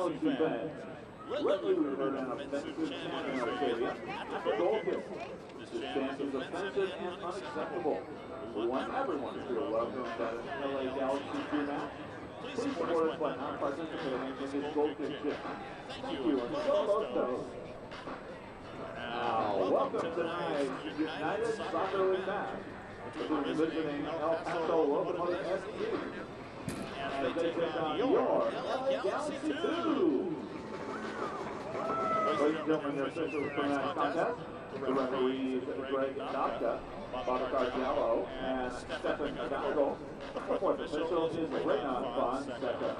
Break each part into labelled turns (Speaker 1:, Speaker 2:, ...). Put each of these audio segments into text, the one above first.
Speaker 1: Galaxy fans, lately we've heard an offensive chant in our stadium after the goal kick. This chant is offensive and unacceptable. We want everyone to feel welcome at an LA Galaxy 2 match. Please support us by not participating in this goal kick chant. Thank you, and go Los. Now, welcome to tonight's United Soccer League match. We're visiting El Paso Locomotive SC as they take on your LA Galaxy 2. Ladies and gentlemen, the officials for tonight's contest, the referees Greg Dopka, Babacar Diallo, and Stefan Hidalgo. The fourth official is Renan Fonseca.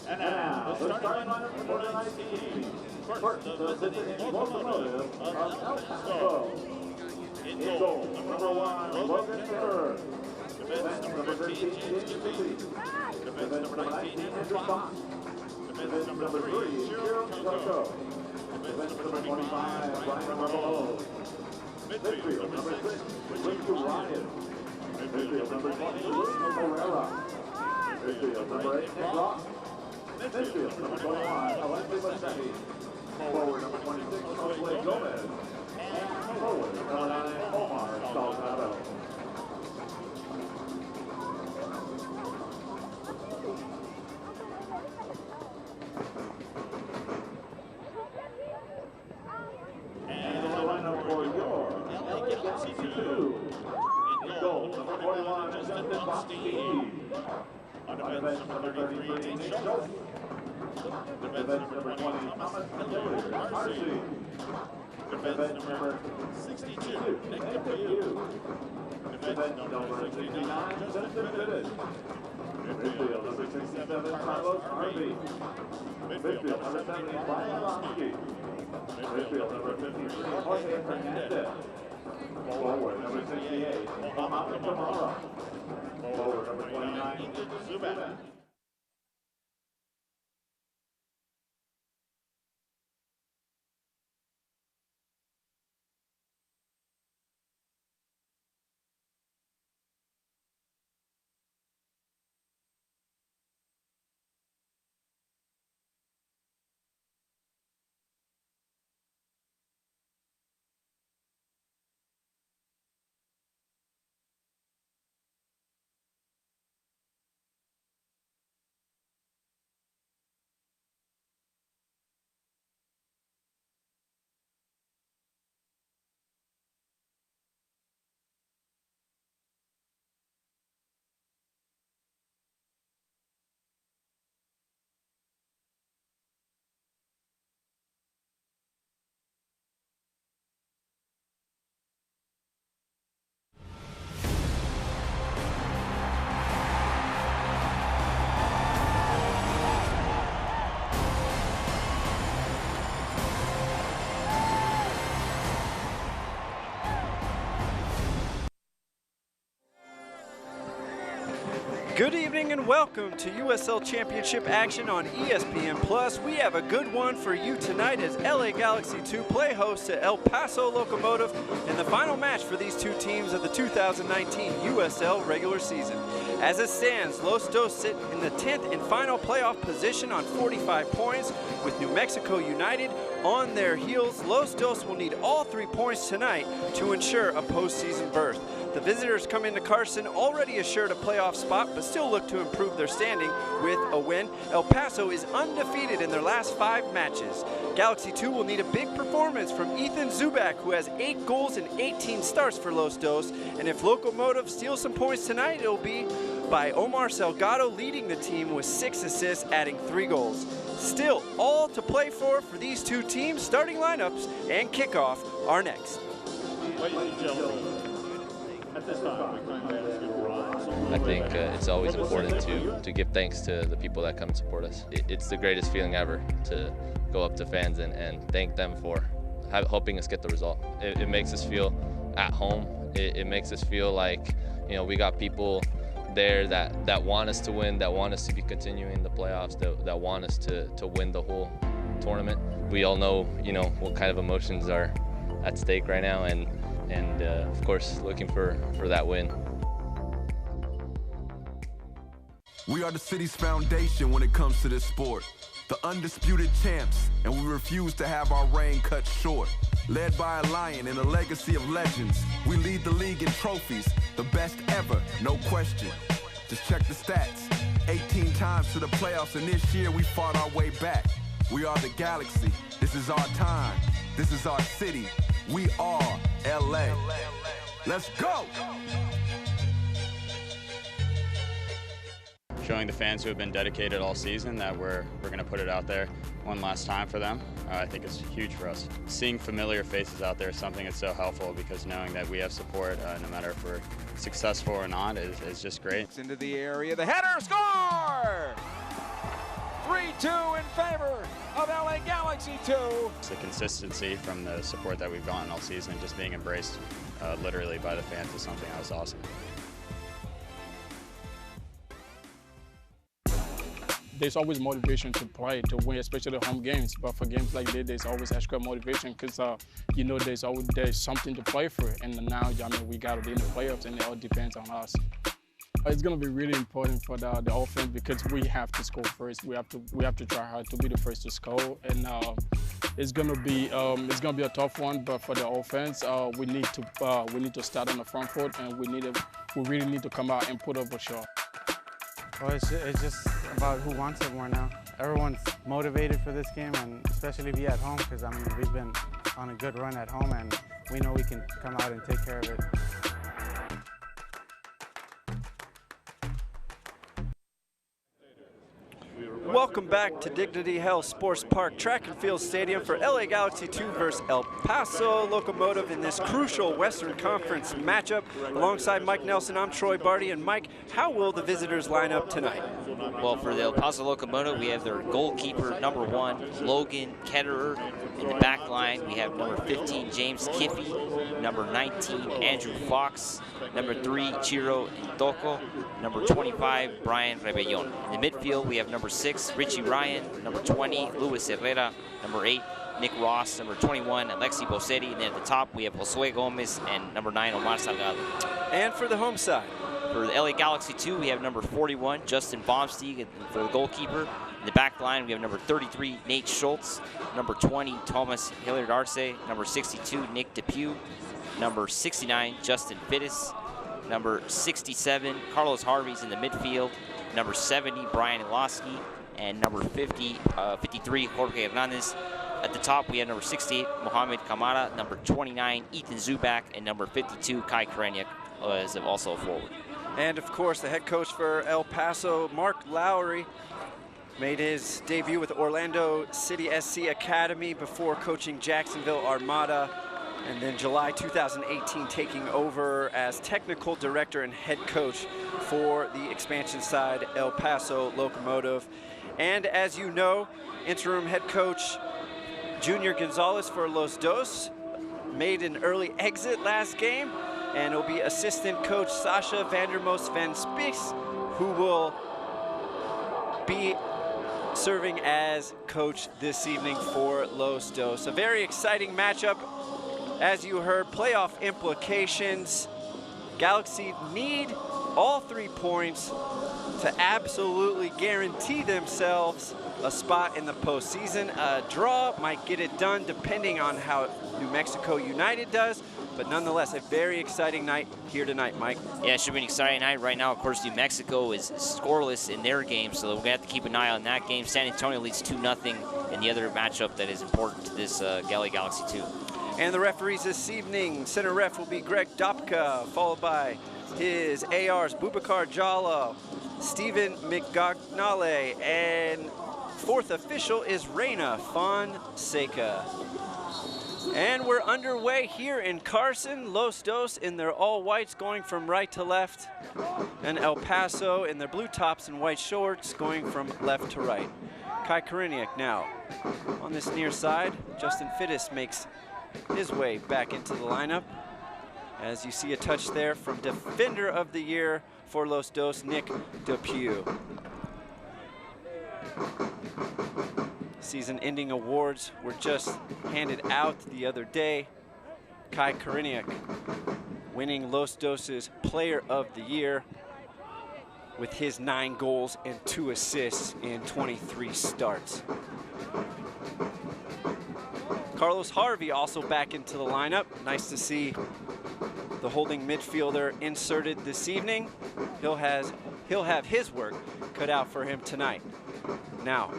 Speaker 1: And now, the starting lineup for tonight's team. First, the visiting Locomotive of El Paso. In goal, number 1, Logan Kerr. Defense number 13, James Lee. Defense number 19, Andrew Fox. Defense number 3, Gerald Coco. Defense number 25, Brian Marlowe. Midfield number 6, Richard Ryan. Midfield number 20, Luis Herrera. Midfield number 8, Nick Ross. Midfield number 21, Alexi Bassetti. Forward number 26, Jose Gomez. And forward number 9, Omar Salgado. And the lineup for your LA Galaxy 2. In goal, number 41, Justin Bosky. On defense number 33, Nate Schultz. Defense number 20, Thomas Marcy. Defense number 62, Nick DePew. Defense number 69, Justin Bennett. Midfield number 67, Carlos Harvey. Midfield number 70, Brian Lonsky. Midfield number 53, Jorge Hernandez. Forward number 68, Mohamed Kamara. Forward number 29, Zubat.
Speaker 2: Good evening and welcome to USL Championship action on ESPN+. We have a good one for you tonight as LA Galaxy 2 play host to El Paso Locomotive in the final match for these two teams of the 2019 USL regular season. As it stands, Los Dos sit in the 10th and final playoff position on 45 points with New Mexico United on their heels. Los Dos will need all 3 points tonight to ensure a postseason berth. The visitors come into Carson already assured a playoff spot, but still look to improve their standing with a win. El Paso is undefeated in their last 5 matches. Galaxy 2 will need a big performance from Ethan Zubak, who has 8 goals and 18 starts for Los Dos. And if Locomotive steals some points tonight, it'll be by Omar Salgado leading the team with 6 assists, adding 3 goals. Still, all to play for these two teams. Starting lineups and kickoff are next.
Speaker 1: Ladies and gentlemen, at this time, we kindly ask you to rise.
Speaker 3: I think it's always important to give thanks to the people that come and support us. It's the greatest feeling ever to go up to fans and thank them for helping us get the result. It makes us feel at home. It makes us feel like You know, we got people there that want us to win, that want us to be continuing the playoffs, that want us to win the whole tournament. We all know, you know, what kind of emotions are at stake right now, and of course looking for that win.
Speaker 4: We are the city's foundation when it comes to this sport. The undisputed champs, and we refuse to have our reign cut short. Led by a lion and a legacy of legends, we lead the league in trophies, the best ever, no question. Just check the stats, 18 times to the playoffs, and this year we fought our way back. We are the Galaxy, this is our time, this is our city, we are LA. Let's go!
Speaker 5: Showing the fans who have been dedicated all season that we're going to put it out there one last time for them, I think it's huge for us. Seeing familiar faces out there is something that's so helpful, because knowing that we have support, no matter if we're successful or not, is just great.
Speaker 6: Into the area, the header, score! 3-2 in favor of LA Galaxy 2.
Speaker 5: It's the consistency from the support that we've gotten all season, just being embraced literally by the fans, is something that was awesome.
Speaker 7: There's always motivation to play, to win, especially home games. But for games like this, there's always extra motivation, because you know there's something to play for. And now, I mean, we got to be in the playoffs, and it all depends on us. It's going to be really important for the offense, because we have to score first. We have to try hard to be the first to score, and it's going to be a tough one. But for the offense, we need to start on the front foot, and we really need to come out and put up a shot.
Speaker 8: Well, it's just about who wants it more now. Everyone's motivated for this game, and especially be at home, because I mean, we've been on a good run at home, and we know we can come out and take care of it.
Speaker 2: Welcome back to Dignity Health Sports Park Track and Field Stadium for LA Galaxy 2 versus El Paso Locomotive in this crucial Western Conference matchup. Alongside Mike Nelson, I'm Troy Barty. And Mike, how will the visitors line up tonight?
Speaker 9: Well, for the El Paso Locomotive, we have their goalkeeper, number 1, Logan Ketterer. In the back line, we have number 15, James Kiffey, number 19, Andrew Fox, number 3, Chiro Intoko, number 25, Brian Rebellon. In the midfield, we have number 6, Richie Ryan, number 20, Luis Herrera, number 8, Nick Ross, number 21, Alexi Bosetti, and then at the top, we have Josue Gomez and number 9, Omar Salgado.
Speaker 2: And for the home side?
Speaker 9: For the LA Galaxy 2, we have number 41, Justin Baumstieg, for the goalkeeper. In the back line, we have number 33, Nate Schultz, number 20, Thomas Hilliard Arce, number 62, Nick Depew, number 69, Justin Fittis, number 67, Carlos Harvey's in the midfield, number 70, Brian Iloski, and number 53, Jorge Hernandez. At the top, we have number 68, Mohamed Kamara, number 29, Ethan Zubak, and number 52, Kai Koreniuk, is also a forward.
Speaker 2: And of course, the head coach for El Paso, Mark Lowry, made his debut with Orlando City SC Academy before coaching Jacksonville Armada, and then July 2018 taking over as technical director and head coach for the expansion side, El Paso Locomotive. And as you know, interim head coach Junior Gonzalez for Los Dos made an early exit last game, and it'll be assistant coach Sasha Vandermost van Spies, who will be serving as coach this evening for Los Dos. A very exciting matchup. As you heard, playoff implications. Galaxy need all 3 points to absolutely guarantee themselves a spot in the postseason. A draw might get it done depending on how New Mexico United does, but nonetheless, a very exciting night here tonight, Mike.
Speaker 9: Yeah, it should be an exciting night. Right now, of course, New Mexico is scoreless in their game, so we're going to have to keep an eye on that game. San Antonio leads 2-0 in the other matchup that is important to this LA Galaxy 2.
Speaker 2: And the referees this evening, center ref will be Greg Dopka, followed by his ARs, Boubacar Jallo, Stephen McGognale, and fourth official is Reina Fonseca. And we're underway here in Carson. Los Dos in their all whites going from right to left, and El Paso in their blue tops and white shorts going from left to right. Kai Koreniuk now on this near side. Justin Fittis makes his way back into the lineup. As you see a touch there from Defender of the Year for Los Dos, Nick Depew. Season-ending awards were just handed out the other day. Kai Koriniak winning Los Dos's Player of the Year with his 9 goals and 2 assists in 23 starts. Carlos Harvey also back into the lineup. Nice to see the holding midfielder inserted this evening. He'll have his work cut out for him tonight. Now,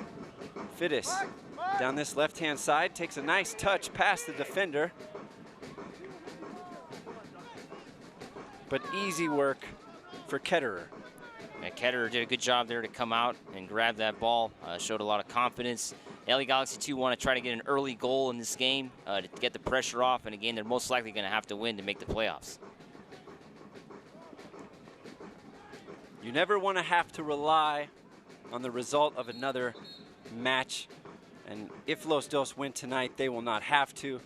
Speaker 2: Fittis down this left-hand side takes a nice touch past the defender. But easy work for Ketterer.
Speaker 9: Yeah, Ketterer did a good job there to come out and grab that ball. Showed a lot of confidence. LA Galaxy 2 want to try to get an early goal in this game to get the pressure off. And again, they're most likely going to have to win to make the playoffs.
Speaker 2: You never want to have to rely on the result of another match. And if Los Dos win tonight, they will not have to.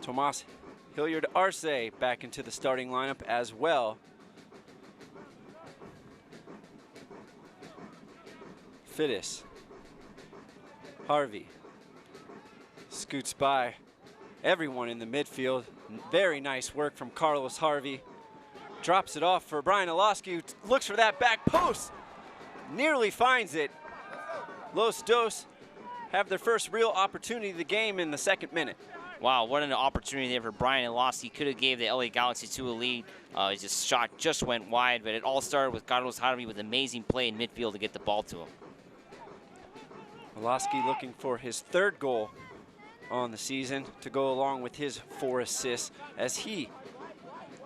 Speaker 2: Tomas Hilliard Arce back into the starting lineup as well. Fittis. Harvey. Scoots by everyone in the midfield. Very nice work from Carlos Harvey. Drops it off for Brian Olowski, who looks for that back post. Nearly finds it. Los Dos have their first real opportunity of the game in the 2nd minute.
Speaker 9: Wow, what an opportunity there for Brian Olowski. Could have gave the LA Galaxy 2 a lead. His shot just went wide, but it all started with Carlos Harvey with amazing play in midfield to get the ball to him.
Speaker 2: Olowski looking for his 3rd goal on the season to go along with his 4 assists as he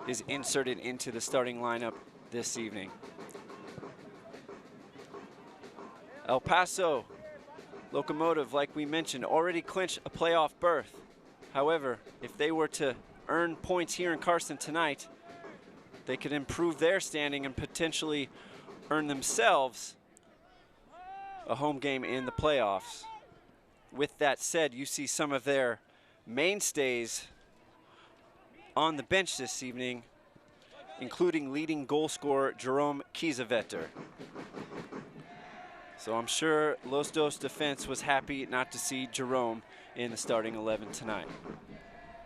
Speaker 2: is inserted into the starting lineup this evening. El Paso Locomotive, like we mentioned, already clinched a playoff berth. However, if they were to earn points here in Carson tonight, they could improve their standing and potentially earn themselves a home game in the playoffs. With that said, you see some of their mainstays on the bench this evening, including leading goal scorer Jerome Kiesewetter. So I'm sure Los Dos defense was happy not to see Jerome in the starting 11 tonight.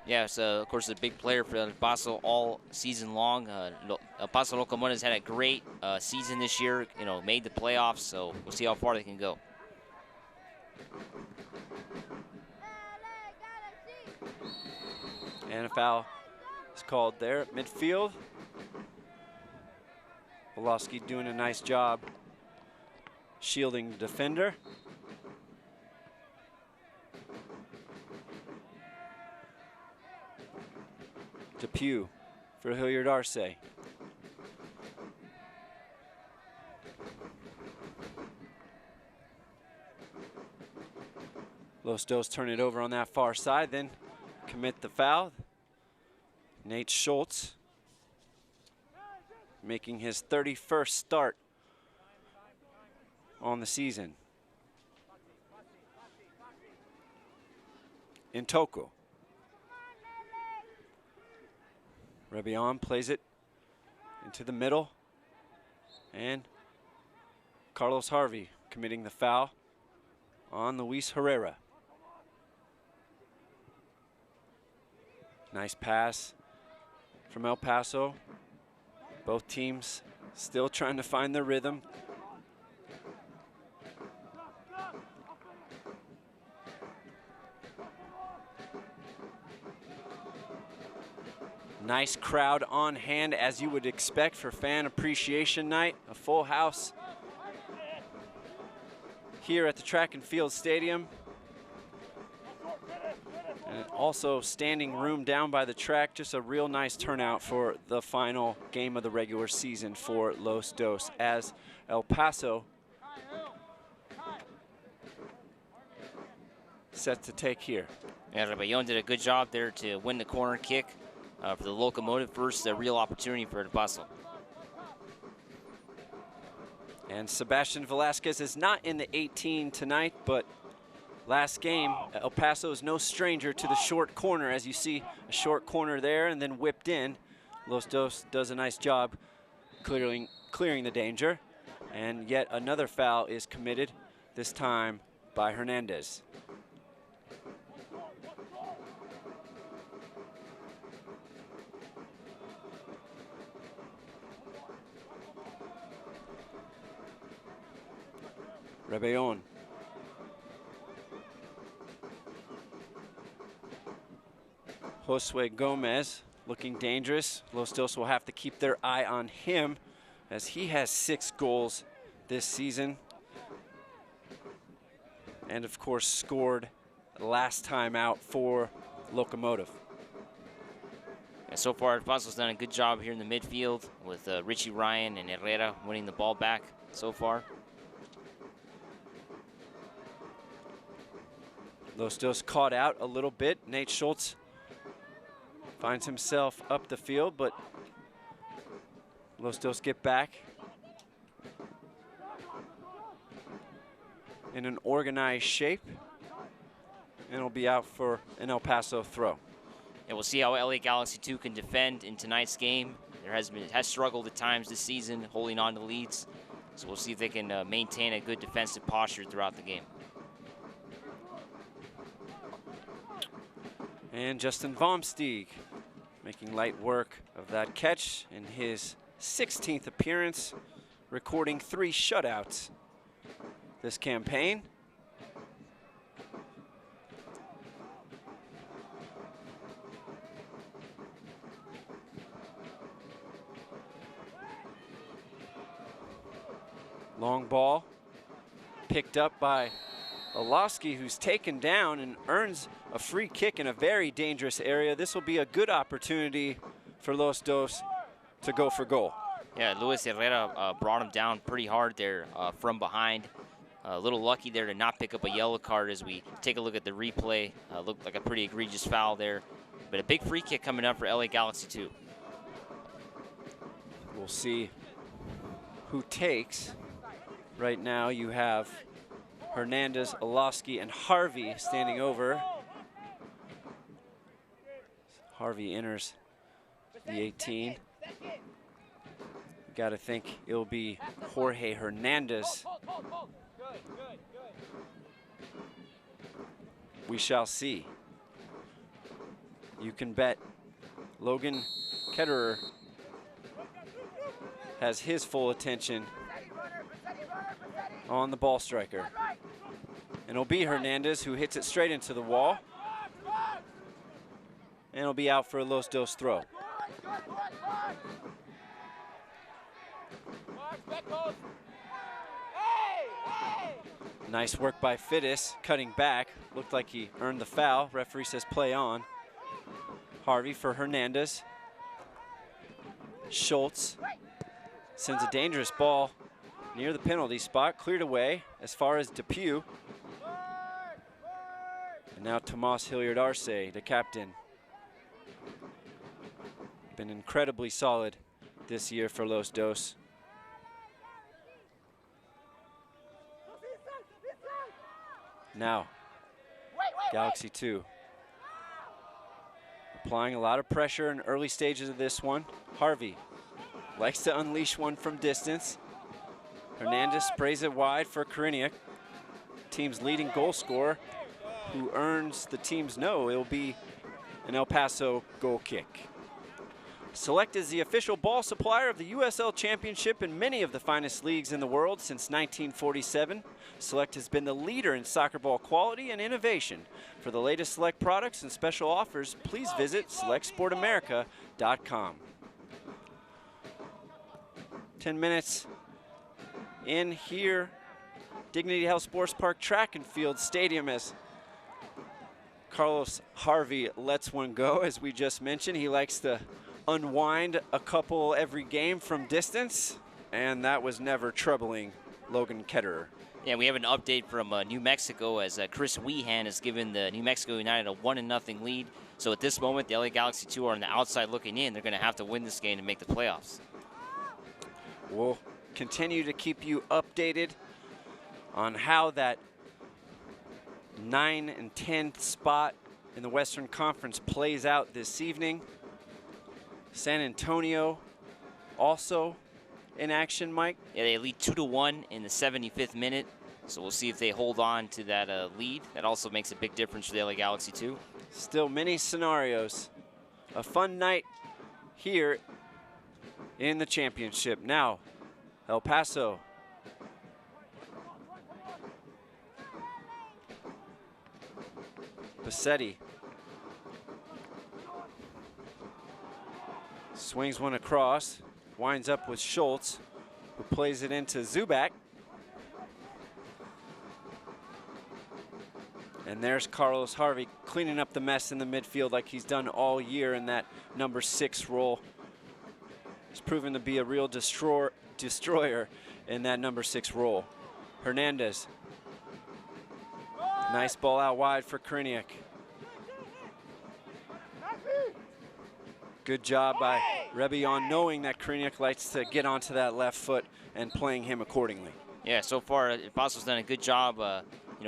Speaker 9: Yeah, so of course a big player for El Paso all season long. El Paso Locomotive has had a great season this year. Made the playoffs, so we'll see how far they can go.
Speaker 2: And a foul is called there at midfield. Olowski doing a nice job shielding the defender. Depew for Hilliard Arce. Los Dos turn it over on that far side, then commit the foul. Nate Schultz making his 31st start on the season. Intoko. Rebion plays it into the middle. And Carlos Harvey committing the foul on Luis Herrera. Nice pass from El Paso. Both teams still trying to find their rhythm. Nice crowd on hand, as you would expect for Fan Appreciation Night. A full house here at the Track and Field Stadium. And also standing room down by the track. Just a real nice turnout for the final game of the regular season for Los Dos, as El Paso set to take here.
Speaker 9: Yeah, Rebellon did a good job there to win the corner kick for the Locomotive. First, a real opportunity for El Paso.
Speaker 2: And Sebastian Velasquez is not in the 18 tonight, but last game, El Paso is no stranger to the short corner. As you see, a short corner there and then whipped in. Los Dos does a nice job clearing the danger. And yet another foul is committed, this time by Hernandez. Rebellon. Josue Gomez looking dangerous. Los Dos will have to keep their eye on him as he has 6 goals this season. And of course scored last time out for Locomotive.
Speaker 9: And so far, Paso's done a good job here in the midfield with Richie Ryan and Herrera winning the ball back so far.
Speaker 2: Los Dos caught out a little bit. Nate Schultz finds himself up the field, but Los Dos get back in an organized shape, and it'll be out for an El Paso throw.
Speaker 9: And we'll see how LA Galaxy 2 can defend in tonight's game. Has struggled at times this season holding on to leads, so we'll see if they can maintain a good defensive posture throughout the game.
Speaker 2: And Justin Vomsteeg making light work of that catch in his 16th appearance, recording 3 shutouts this campaign. Long ball picked up by Olowski, who's taken down and earns a free kick in a very dangerous area. This will be a good opportunity for Los Dos to go for goal.
Speaker 9: Yeah, Luis Herrera brought him down pretty hard there from behind. A little lucky there to not pick up a yellow card as we take a look at the replay. Looked like a pretty egregious foul there. But a big free kick coming up for LA Galaxy 2.
Speaker 2: We'll see who takes. Right now you have Hernandez, Olowski, and Harvey standing over. Harvey enters the 18. Got to think it'll be Jorge Hernandez. We shall see. You can bet Logan Ketterer has his full attention on the ball striker. And it'll be Hernandez who hits it straight into the wall. And it'll be out for a Los Dos throw. Nice work by Fittis, cutting back. Looked like he earned the foul. Referee says play on. Harvey for Hernandez. Schultz sends a dangerous ball near the penalty spot, cleared away as far as Depew. And now Tomas Hilliard Arce, the captain. Been incredibly solid this year for Los Dos. Now, Galaxy 2. Applying a lot of pressure in early stages of this one. Harvey likes to unleash one from distance. Hernandez sprays it wide for Koriniak, team's leading goal scorer, who earns the team's no. It'll be an El Paso goal kick. Select is the official ball supplier of the USL Championship and many of the finest leagues in the world since 1947. Select has been the leader in soccer ball quality and innovation. For the latest Select products and special offers, please visit selectsportamerica.com. 10 minutes in here, Dignity Health Sports Park Track and Field Stadium, as Carlos Harvey lets one go. As we just mentioned, he likes to unwind a couple every game from distance, and that was never troubling Logan Ketterer.
Speaker 9: Yeah, we have an update from New Mexico as Chris Weehan has given the New Mexico United a 1-0 lead. So at this moment, the LA Galaxy 2 are on the outside looking in. They're going to have to win this game to make the playoffs.
Speaker 2: We'll continue to keep you updated on how that 9 and 10th spot in the Western Conference plays out this evening. San Antonio also in action, Mike.
Speaker 9: Yeah, they lead 2-1 in the 75th minute. So we'll see if they hold on to that lead. That also makes a big difference for the LA Galaxy too.
Speaker 2: Still many scenarios. A fun night here in the championship. Now, El Paso. Bassetti. Swings one across, winds up with Schultz, who plays it into Zubak. And there's Carlos Harvey cleaning up the mess in the midfield like he's done all year in that number 6 role. He's proven to be a real destroyer in that number 6 role. Hernandez. Nice ball out wide for Kriniak. Good job by Rebion knowing that Kriniak likes to get onto that left foot and playing him accordingly.
Speaker 9: Yeah, so far, Paso's done a good job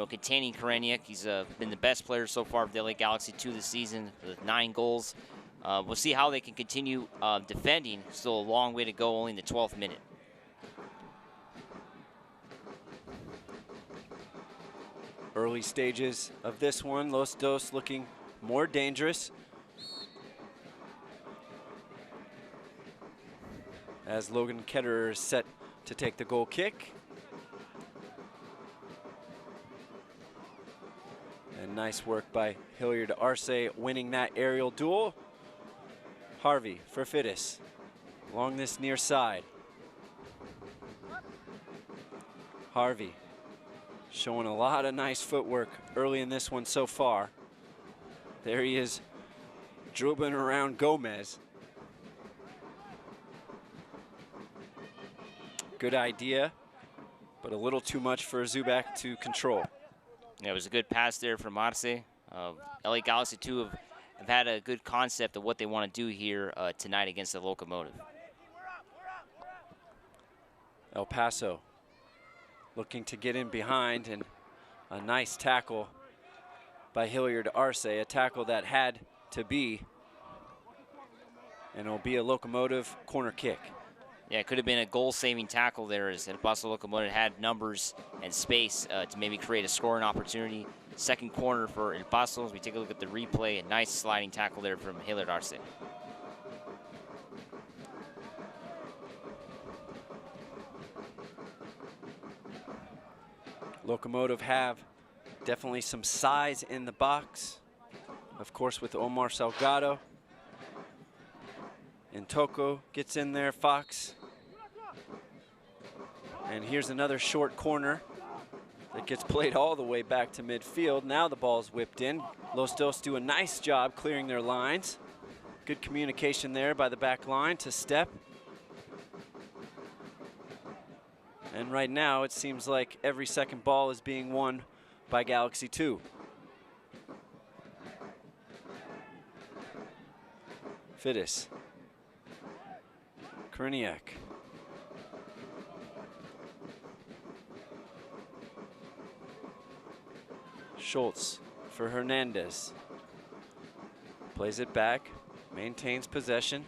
Speaker 9: containing Kriniak. He's been the best player so far for the LA Galaxy 2 this season with 9 goals. We'll see how they can continue defending. Still a long way to go, only in the 12th minute.
Speaker 2: Early stages of this one, Los Dos looking more dangerous. As Logan Ketterer is set to take the goal kick. And nice work by Hilliard Arce winning that aerial duel. Harvey for Fittis along this near side. Harvey showing a lot of nice footwork early in this one so far. There he is dribbling around Gomez. Good idea, but a little too much for Zubak to control.
Speaker 9: Yeah, it was a good pass there from Arce. LA Galaxy 2 have had a good concept of what they want to do here tonight against the Locomotive.
Speaker 2: El Paso looking to get in behind, and a nice tackle by Hilliard Arce, a tackle that had to be, and it'll be a Locomotive corner kick.
Speaker 9: Yeah, it could have been a goal-saving tackle there as El Paso Locomotive had numbers and space to maybe create a scoring opportunity. Second corner for El Paso as we take a look at the replay. A nice sliding tackle there from Hilliard Arce.
Speaker 2: Locomotive have definitely some size in the box. Of course, with Omar Salgado. And Toko gets in there, Fox. And here's another short corner that gets played all the way back to midfield. Now the ball's whipped in. Los Dos do a nice job clearing their lines. Good communication there by the back line to Step. And right now it seems like every second ball is being won by Galaxy 2. Fittis. Kriniak. Schultz for Hernandez. Plays it back, maintains possession.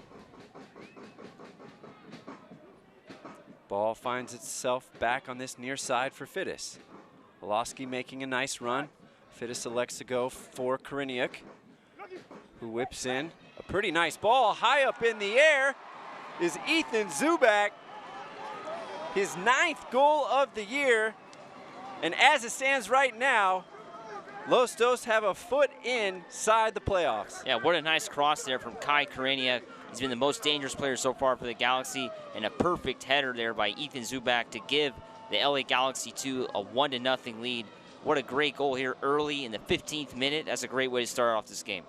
Speaker 2: Ball finds itself back on this near side for Fittis. Woloski making a nice run. Fittis elects to go for Kriniak, who whips in. A pretty nice ball high up in the air is Ethan Zubak. His 9th goal of the year. And as it stands right now, Los Dos have a foot inside the playoffs.
Speaker 9: Yeah, what a nice cross there from Kai Kriniak. He's been the most dangerous player so far for the Galaxy, and a perfect header there by Ethan Zubak to give the LA Galaxy 2 a 1-0 lead. What a great goal here early in the 15th minute. That's a great way to start off this game.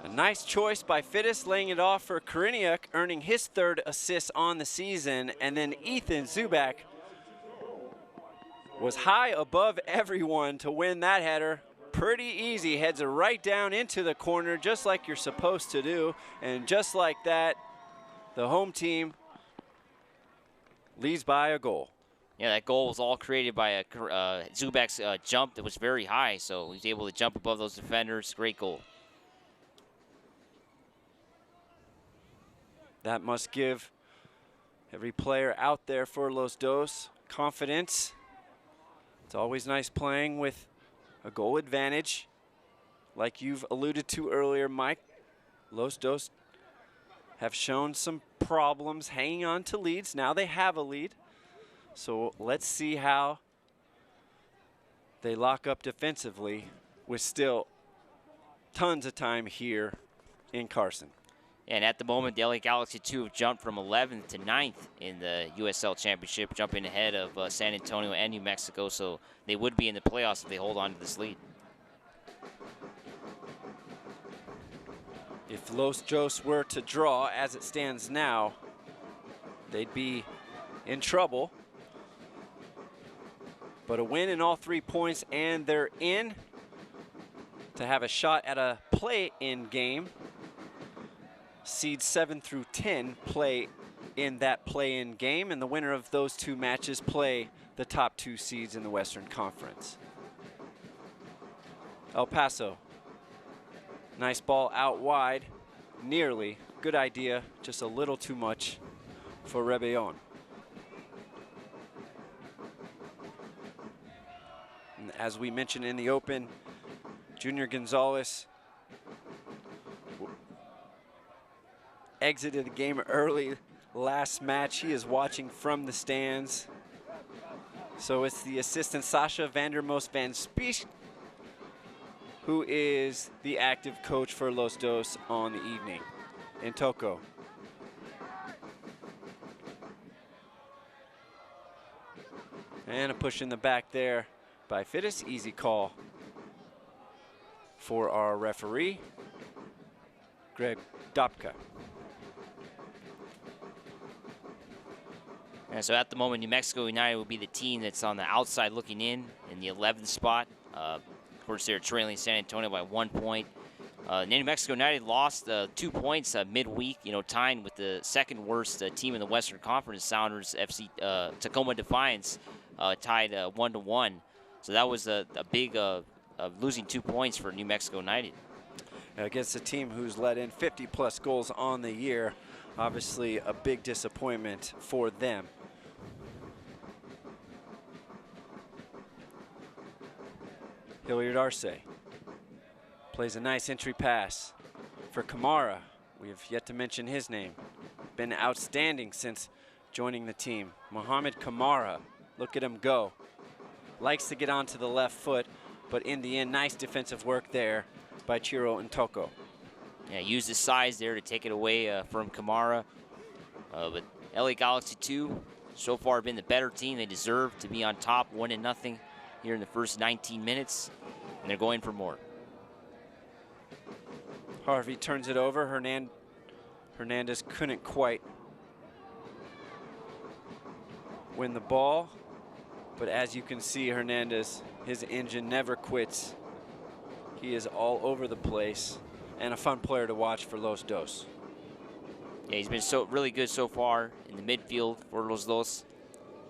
Speaker 2: A nice choice by Fittis, laying it off for Kriniak, earning his 3rd assist on the season. And then Ethan Zubak was high above everyone to win that header. Pretty easy, heads it right down into the corner, just like you're supposed to do. And just like that, the home team leads by a goal.
Speaker 9: Yeah, that goal was all created by a Zubak's jump that was very high, so he was able to jump above those defenders. Great goal.
Speaker 2: That must give every player out there for Los Dos confidence. It's always nice playing with a goal advantage. Like you've alluded to earlier, Mike, Los Dos have shown some problems hanging on to leads. Now they have a lead. So let's see how they lock up defensively with still tons of time here in Carson.
Speaker 9: And at the moment, the LA Galaxy 2 have jumped from 11th to 9th in the USL Championship, jumping ahead of San Antonio and New Mexico, so they would be in the playoffs if they hold on to this lead.
Speaker 2: If Los Dos were to draw as it stands now, they'd be in trouble. But a win in all 3 points, and they're in to have a shot at a play-in game. Seeds 7 through 10 play in that play-in game, and the winner of those 2 matches play the top 2 seeds in the Western Conference. El Paso. Nice ball out wide, nearly. Good idea, just a little too much for Rebellon. And as we mentioned in the open, Junior Gonzalez exited the game early last match. He is watching from the stands. So it's the assistant Sasha Vandermoos van Spies, who is the active coach for Los Dos on the evening in Toco. And a push in the back there by Fittis. Easy call for our referee, Greg Dopka.
Speaker 9: And so at the moment, New Mexico United will be the team that's on the outside looking in the 11th spot. Of course, they're trailing San Antonio by 1 point. New Mexico United lost 2 points midweek, tying with the second worst team in the Western Conference, Sounders FC Tacoma Defiance, tied 1-1. So that was a big losing 2 points for New Mexico United.
Speaker 2: Against a team who's let in 50-plus goals on the year, obviously a big disappointment for them. Hilliard Arce plays a nice entry pass for Kamara. We have yet to mention his name. Been outstanding since joining the team. Mohamed Kamara, look at him go. Likes to get onto the left foot, but in the end, nice defensive work there by Chiro Ntoko.
Speaker 9: Yeah, used his size there to take it away from Kamara. But LA Galaxy 2 so far been the better team. They deserve to be on top 1-0 here in the first 19 minutes, and they're going for more.
Speaker 2: Harvey turns it over. Hernandez couldn't quite win the ball, but as you can see, Hernandez, his engine never quits. He is all over the place and a fun player to watch for Los Dos.
Speaker 9: Yeah, he's been really good so far in the midfield for Los Dos,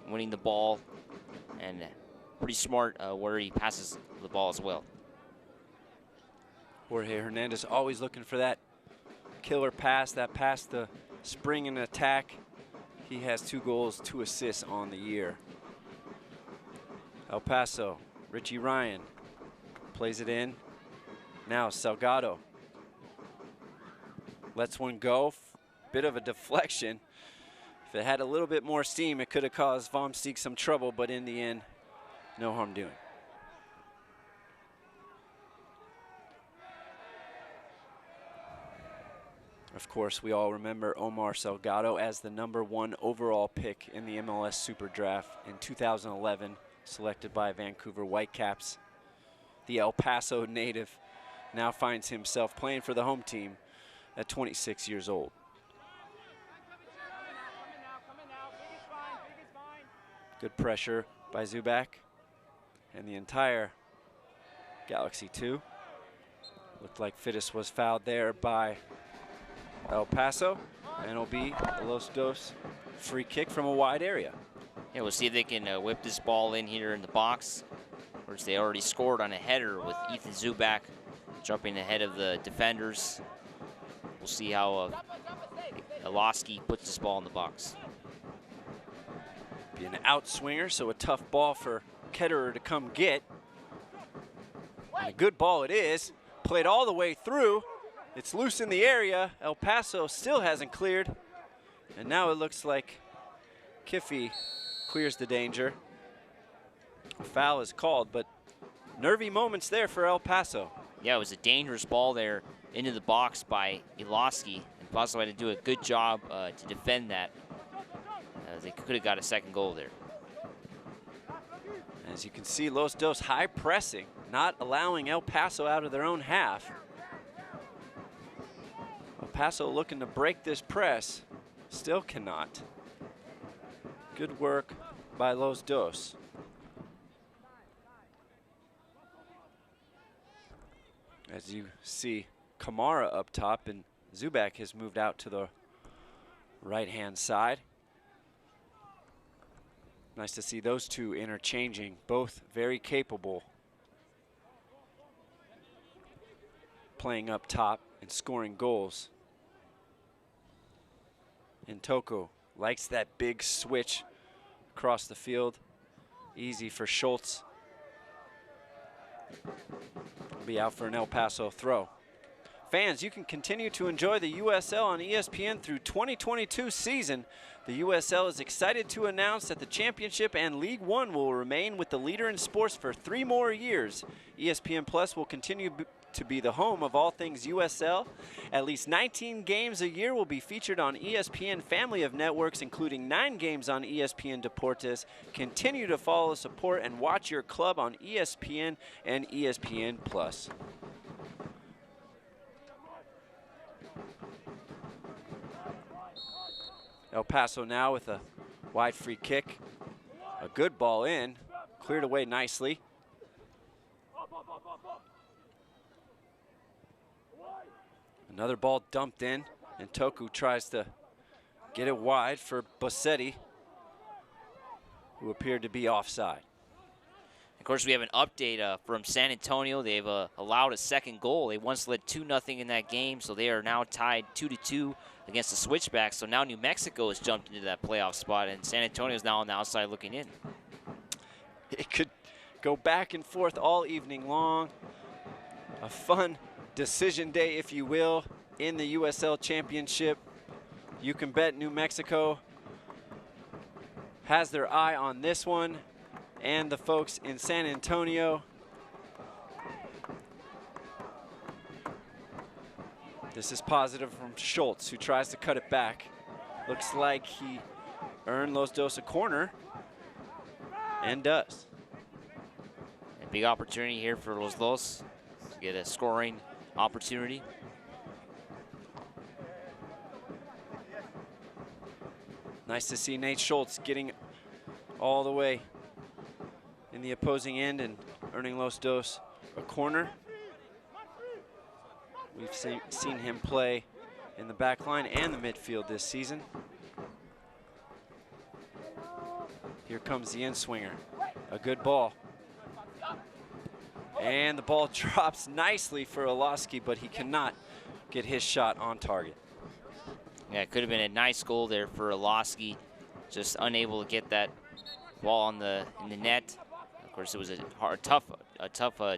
Speaker 9: winning the ball, and pretty smart where he passes the ball as well.
Speaker 2: Jorge Hernandez always looking for that killer pass, that pass to spring and attack. He has 2 goals, 2 assists on the year. El Paso, Richie Ryan plays it in. Now Salgado lets one go. Bit of a deflection. If it had a little bit more steam, it could have caused Vomsteek some trouble, but in the end, no harm doing. Of course, we all remember Omar Salgado as the #1 overall pick in the MLS Super Draft in 2011, selected by Vancouver Whitecaps. The El Paso native now finds himself playing for the home team at 26 years old. Good pressure by Zubak and the entire Galaxy 2. Looked like Fittis was fouled there by El Paso, and it'll be a Los Dos free kick from a wide area.
Speaker 9: Yeah, we'll see if they can whip this ball in here in the box. Of course, they already scored on a header with Ethan Zubak jumping ahead of the defenders. We'll see how Iloski puts this ball in the box.
Speaker 2: Be an outswinger, so a tough ball for Ketterer to come get. And a good ball it is. Played all the way through. It's loose in the area. El Paso still hasn't cleared. And now it looks like Kiffey clears the danger. A foul is called, but nervy moments there for El Paso.
Speaker 9: Yeah, it was a dangerous ball there into the box by Iloski. And Paso had to do a good job to defend that. They could have got a second goal there.
Speaker 2: As you can see, Los Dos high pressing, not allowing El Paso out of their own half. El Paso looking to break this press, still cannot. Good work by Los Dos. As you see, Kamara up top, and Zubak has moved out to the right-hand side. Nice to see those two interchanging, both very capable, playing up top and scoring goals. And Toko likes that big switch across the field. Easy for Schultz. Be out for an El Paso throw. Fans, you can continue to enjoy the USL on ESPN through 2022 season. The USL is excited to announce that the Championship and League One will remain with the leader in sports for 3 more years. ESPN Plus will continue to be the home of all things USL. At least 19 games a year will be featured on ESPN family of networks, including 9 games on ESPN Deportes. Continue to follow, support, and watch your club on ESPN and ESPN Plus. El Paso now with a wide free kick. A good ball in, cleared away nicely. Another ball dumped in, and Toku tries to get it wide for Bossetti, who appeared to be offside.
Speaker 9: Of course, we have an update from San Antonio. They've allowed a second goal. They once led 2-0 in that game, so they are now tied 2-2 against the Switchbacks. So now New Mexico has jumped into that playoff spot, and San Antonio is now on the outside looking in.
Speaker 2: It could go back and forth all evening long. A fun decision day, if you will, in the USL Championship. You can bet New Mexico has their eye on this one, and the folks in San Antonio. This is positive from Schultz, who tries to cut it back. Looks like he earned Los Dos a corner, and does.
Speaker 9: A big opportunity here for Los Dos to get a scoring opportunity.
Speaker 2: Nice to see Nate Schultz getting all the way in the opposing end and earning Los Dos a corner. We've seen him play in the back line and the midfield this season. Here comes the in-swinger. A good ball. And the ball drops nicely for Iloski, but he cannot get his shot on target.
Speaker 9: Yeah, it could have been a nice goal there for Iloski, just unable to get that ball in the net. Of course, it was a tough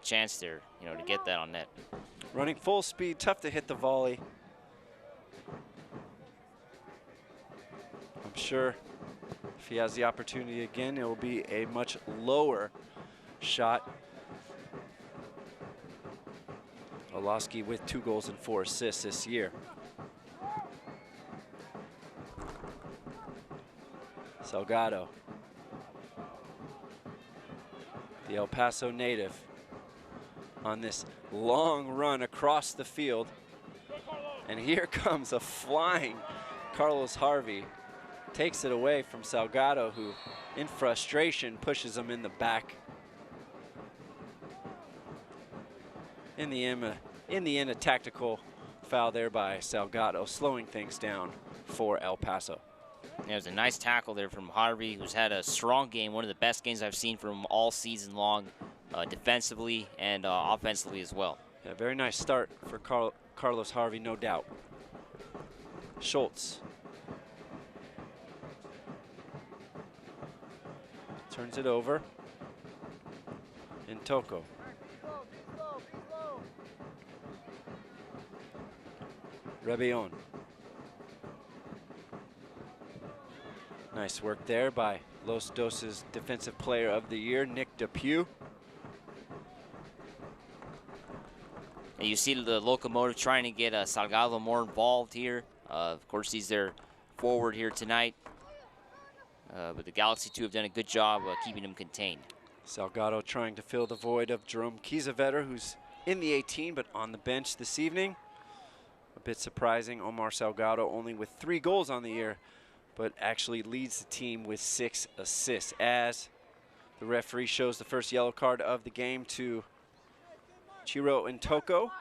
Speaker 9: chance there, to get that on net.
Speaker 2: Running full speed, tough to hit the volley. I'm sure if he has the opportunity again, it will be a much lower shot. Iloski with 2 goals and 4 assists this year. Salgado, the El Paso native, on this long run across the field. And here comes a flying Carlos Harvey. Takes it away from Salgado, who in frustration pushes him in the back. In the end, a tactical foul there by Salgado, slowing things down for El Paso.
Speaker 9: There's a nice tackle there from Harvey, who's had a strong game, one of the best games I've seen from him all season long, defensively and offensively as well.
Speaker 2: Yeah, very nice start for Carlos Harvey, no doubt. Schultz turns it over. Intoko. Rebellon. Nice work there by Los Dos' Defensive Player of the Year, Nick Depew.
Speaker 9: And you see the Locomotive trying to get Salgado more involved here. Of course, he's their forward here tonight. But the Galaxy 2 have done a good job keeping him contained.
Speaker 2: Salgado trying to fill the void of Jerome Kiesewetter, who's in the 18 but on the bench this evening. A bit surprising, Omar Salgado only with 3 goals on the year, but actually leads the team with 6 assists as the referee shows the first yellow card of the game to Chiro Intoko.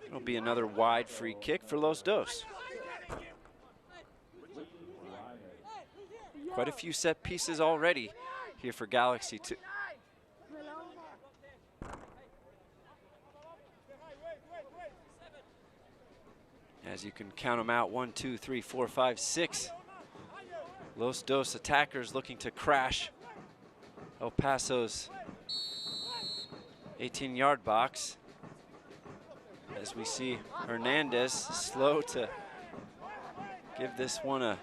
Speaker 2: It'll be another wide free kick for Los Dos. Quite a few set pieces already here for Galaxy 2. As you can count them out, 1, 2, 3, 4, 5, 6. Los Dos attackers looking to crash El Paso's 18-yard box. As we see Hernandez slow to give this one a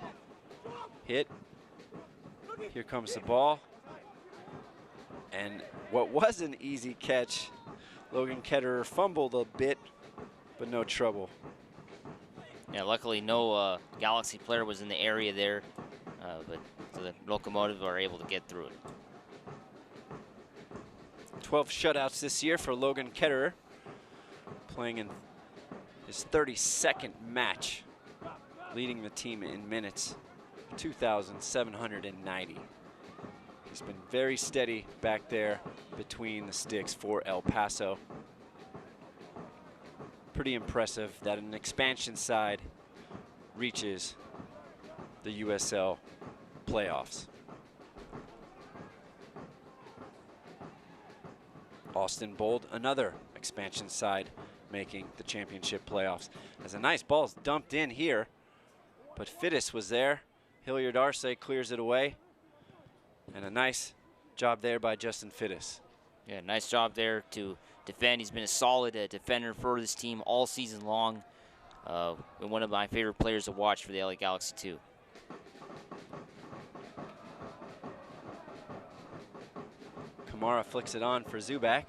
Speaker 2: hit. Here comes the ball. And what was an easy catch, Logan Ketterer fumbled a bit, but no trouble.
Speaker 9: Yeah, luckily no Galaxy player was in the area there, but so the Locomotive are able to get through it.
Speaker 2: 12 shutouts this year for Logan Ketterer, playing in his 32nd match, leading the team in minutes, 2,790. He's been very steady back there between the sticks for El Paso. Pretty impressive that an expansion side reaches the USL playoffs. Austin Bold, another expansion side, making the championship playoffs. As a nice ball's dumped in here, but Fittis was there. Hilliard Arce clears it away. And a nice job there by Justin Fittis.
Speaker 9: Yeah, nice job there to defend. He's been a solid defender for this team all season long. And one of my favorite players to watch for the LA Galaxy 2.
Speaker 2: Kamara flicks it on for Zubak,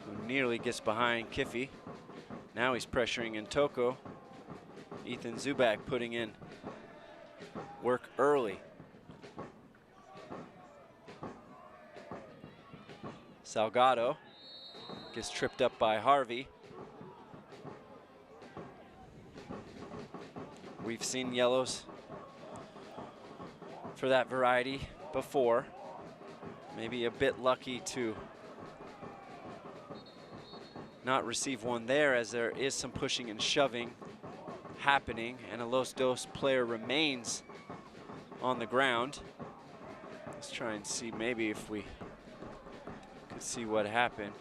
Speaker 2: who nearly gets behind Kiffy. Now he's pressuring Intoko. Ethan Zubak putting in work early. Salgado gets tripped up by Harvey. We've seen yellows for that variety before. Maybe a bit lucky to not receive one there, as there is some pushing and shoving happening, and a Los Dos player remains on the ground. Let's try and see maybe if we could see what happened.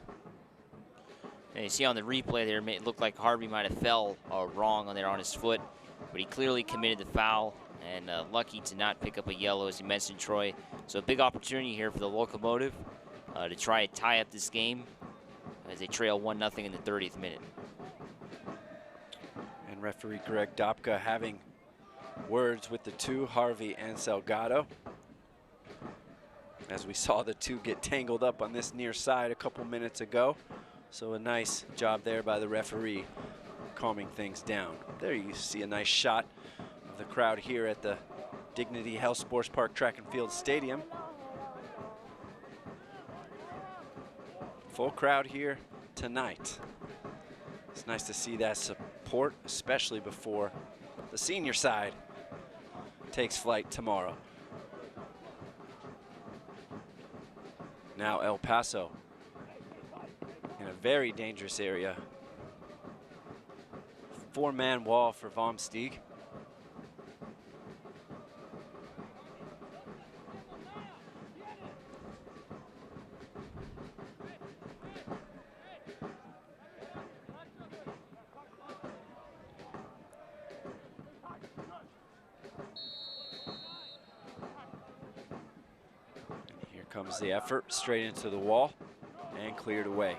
Speaker 9: And you see on the replay there, it looked like Harvey might have fell wrong on there on his foot, but he clearly committed the foul, and lucky to not pick up a yellow, as you mentioned, Troy. So a big opportunity here for the Locomotive to try and tie up this game as they trail 1-0 in the 30th minute.
Speaker 2: And referee Greg Dopka having words with the two, Harvey and Salgado. As we saw the two get tangled up on this near side a couple minutes ago. So a nice job there by the referee, calming things down. There you see a nice shot of the crowd here at the Dignity Health Sports Park Track and Field Stadium. Full crowd here tonight. It's nice to see that support, especially before the senior side takes flight tomorrow. Now El Paso in a very dangerous area. 4-man wall for Vomsteeg. Here comes the effort, straight into the wall and cleared away.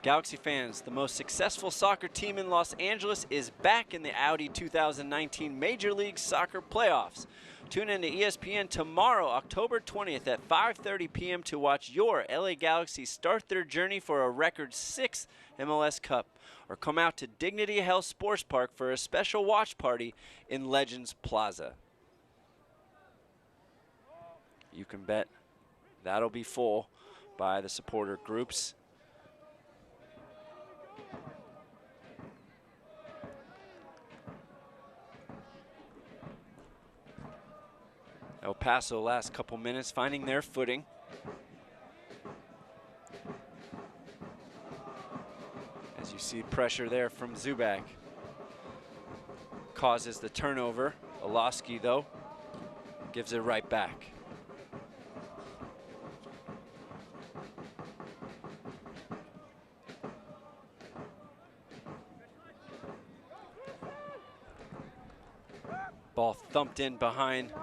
Speaker 2: Galaxy fans, the most successful soccer team in Los Angeles is back in the Audi 2019 Major League Soccer playoffs. Tune in to ESPN tomorrow, October 20th at 5:30 p.m. to watch your LA Galaxy start their journey for a record 6th MLS Cup, or come out to Dignity Health Sports Park for a special watch party in Legends Plaza. You can bet that'll be full by the supporter groups. El Paso last couple minutes finding their footing. As you see pressure there from Zubak. Causes the turnover. Olaski though gives it right back. Ball thumped in behind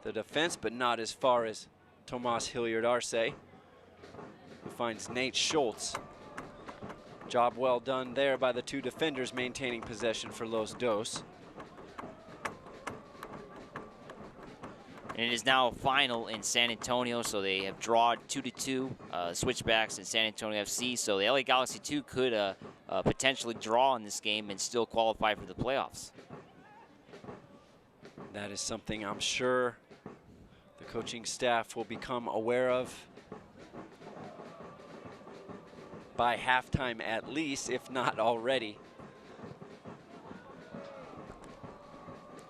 Speaker 2: the defense, but not as far as Tomas Hilliard Arce, who finds Nate Schultz. Job well done there by the two defenders maintaining possession for Los Dos.
Speaker 9: And it is now final in San Antonio, so they have drawn 2-2 switchbacks in San Antonio FC. So the LA Galaxy 2 could potentially draw in this game and still qualify for the playoffs.
Speaker 2: That is something I'm sure the coaching staff will become aware of by halftime at least, if not already,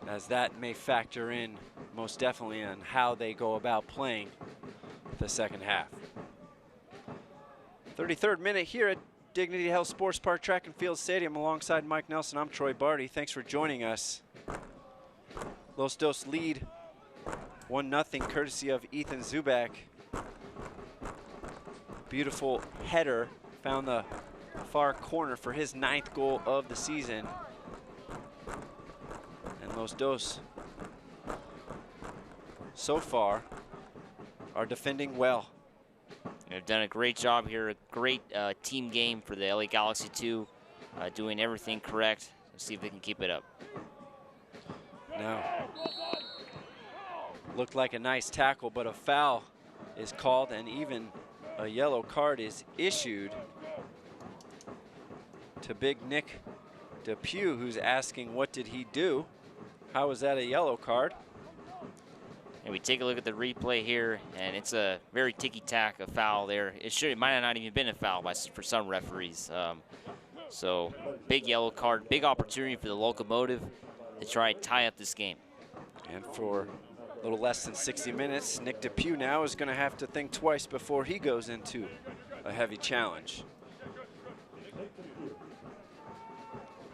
Speaker 2: as that may factor in most definitely on how they go about playing the second half. 33rd minute here at Dignity Health Sports Park Track and Field Stadium alongside Mike Nelson. I'm Troy Barty. Thanks for joining us. Los Dos lead 1-0 courtesy of Ethan Zubak. Beautiful header, found the far corner for his 9th goal of the season. And Los Dos, so far, are defending well.
Speaker 9: They've done a great job here, a great team game for the LA Galaxy 2, doing everything correct. Let's see if they can keep it up.
Speaker 2: Now, looked like a nice tackle, but a foul is called and even a yellow card is issued to Big Nick Depew, who's asking what did he do? How was that a yellow card?
Speaker 9: And we take a look at the replay here, and it's a very ticky-tack, a foul there. It might have not even been a foul for some referees. So big yellow card, big opportunity for the Locomotive to try and tie up this game.
Speaker 2: And for a little less than 60 minutes, Nick Depew now is going to have to think twice before he goes into a heavy challenge.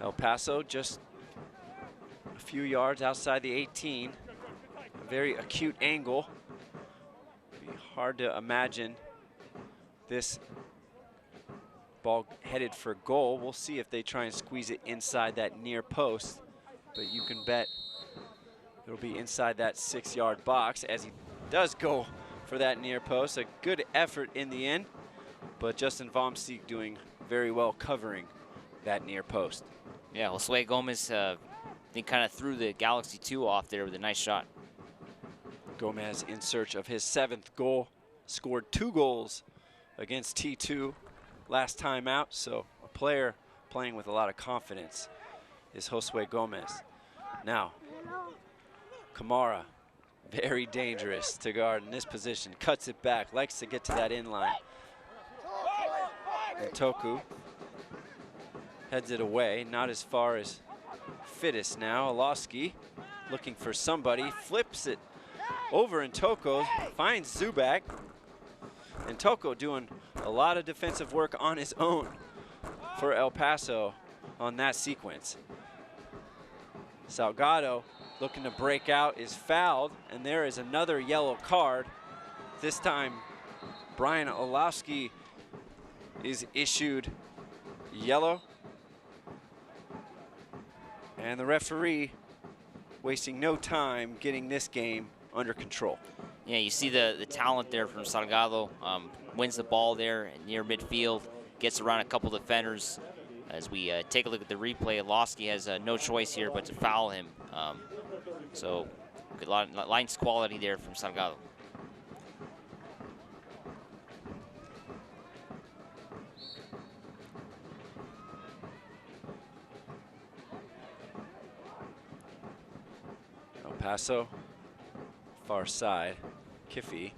Speaker 2: El Paso just a few yards outside the 18. A very acute angle. Be hard to imagine this ball headed for goal. We'll see if they try and squeeze it inside that near post, but you can bet it'll be inside that 6-yard box as he does go for that near post. A good effort in the end, but Justin Vomsteeg doing very well covering that near post.
Speaker 9: Yeah, Josue Gomez, they kind of threw the Galaxy 2 off there with a nice shot.
Speaker 2: Gomez in search of his 7th goal, scored 2 goals against T2 last time out, so a player playing with a lot of confidence is Josue Gomez. Now, Kamara, very dangerous to guard in this position, cuts it back, likes to get to that inline. And Toku heads it away, not as far as Fittis now. Olaski looking for somebody, flips it over in Toko, finds Zubak. And Toko doing a lot of defensive work on his own for El Paso on that sequence. Salgado looking to break out, is fouled, and there is another yellow card. This time, Brian Olowski is issued yellow. And the referee wasting no time getting this game under control.
Speaker 9: Yeah, you see the talent there from Salgado. Wins the ball there near midfield, gets around a couple defenders. As we take a look at the replay, Olowski has no choice here but to foul him. So good lines quality there from Salgado.
Speaker 2: El Paso, far side, Kiffey.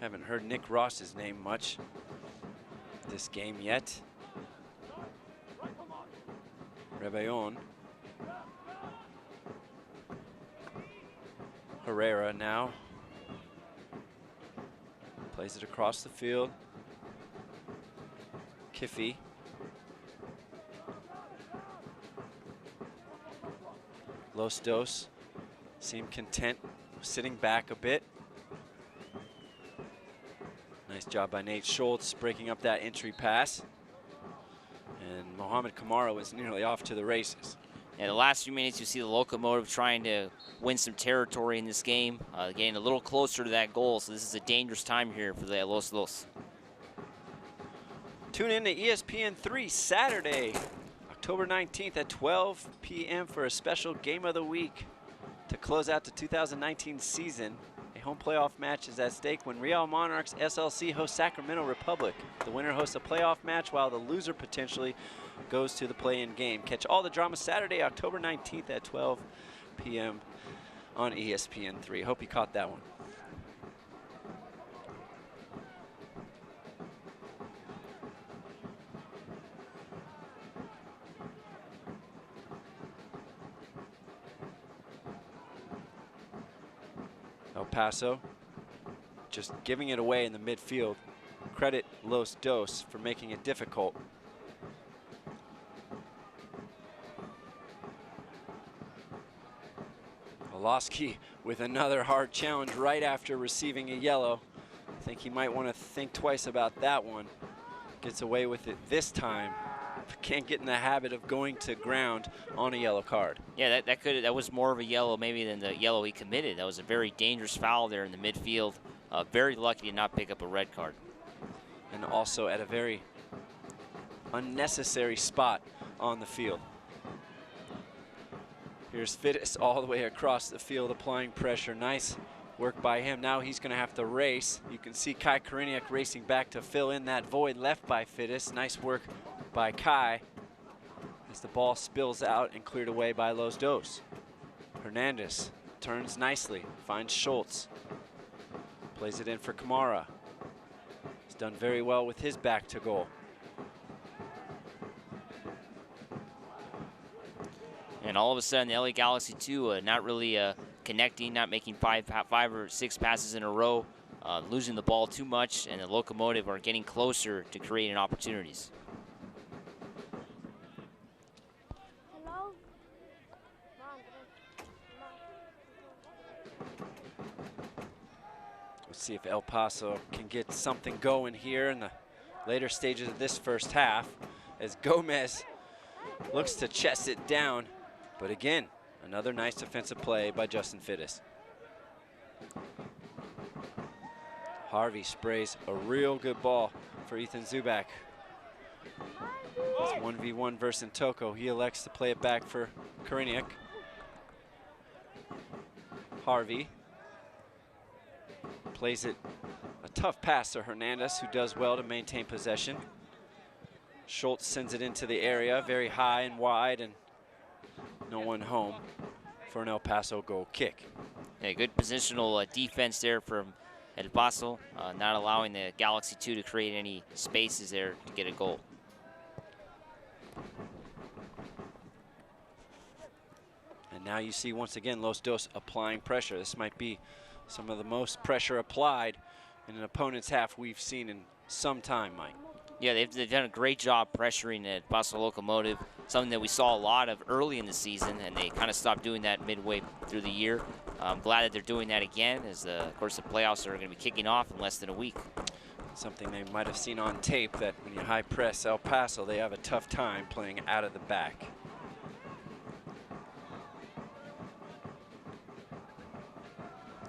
Speaker 2: Haven't heard Nick Ross's name much this game yet. Rebellon. Herrera now. Plays it across the field. Kiffey. Los Dos seem content sitting back a bit. Nice job by Nate Schultz breaking up that entry pass. And Mohamed Kamara was nearly off to the races.
Speaker 9: And the last few minutes, you see the Locomotive trying to win some territory in this game, getting a little closer to that goal. So this is a dangerous time here for the Los Dos.
Speaker 2: Tune in to ESPN 3 Saturday, October 19th at 12 p.m. for a special game of the week to close out the 2019 season. A home playoff match is at stake when Real Monarchs SLC hosts Sacramento Republic. The winner hosts a playoff match while the loser potentially goes to the play-in game. Catch all the drama Saturday, October 19th at 12 p.m. on ESPN 3. Hope you caught that one. El Paso just giving it away in the midfield. Credit Los Dos for making it difficult. Olowski with another hard challenge right after receiving a yellow. I think he might want to think twice about that one. Gets away with it this time. Can't get in the habit of going to ground on a yellow card.
Speaker 9: Yeah, that was more of a yellow maybe than the yellow he committed. That was a very dangerous foul there in the midfield. Very lucky to not pick up a red card.
Speaker 2: And also at a very unnecessary spot on the field. Here's Fittis all the way across the field applying pressure. Nice work by him. Now he's going to have to race. You can see Kai Koriniak racing back to fill in that void left by Fittis. Nice work by Kai as the ball spills out and cleared away by Los Dos. Hernandez turns nicely, finds Schultz. Plays it in for Kamara. He's done very well with his back to goal.
Speaker 9: And all of a sudden, the LA Galaxy 2 not really connecting, not making five or six passes in a row, losing the ball too much, and the Locomotive are getting closer to creating opportunities.
Speaker 2: Let's see if El Paso can get something going here in the later stages of this first half as Gomez looks to chest it down. But again, another nice defensive play by Justin Fittis. Harvey sprays a real good ball for Ethan Zubak. It's 1v1 versus Ntoko. He elects to play it back for Koriniak. Harvey plays it, a tough pass to Hernandez, who does well to maintain possession. Schultz sends it into the area, very high and wide, and no one home for an El Paso goal kick.
Speaker 9: Yeah, good positional defense there from El Paso, not allowing the Galaxy 2 to create any spaces there to get a goal.
Speaker 2: And And now you see once again Los Dos applying pressure. This might be some of the most pressure applied in an opponent's half we've seen in some time, Mike.
Speaker 9: Yeah, they've done a great job pressuring at Paso Locomotive, something that we saw a lot of early in the season, and they kind of stopped doing that midway through the year. I'm glad that they're doing that again, as of course the playoffs are going to be kicking off in less than a week.
Speaker 2: Something they might have seen on tape, that when you high press El Paso, they have a tough time playing out of the back.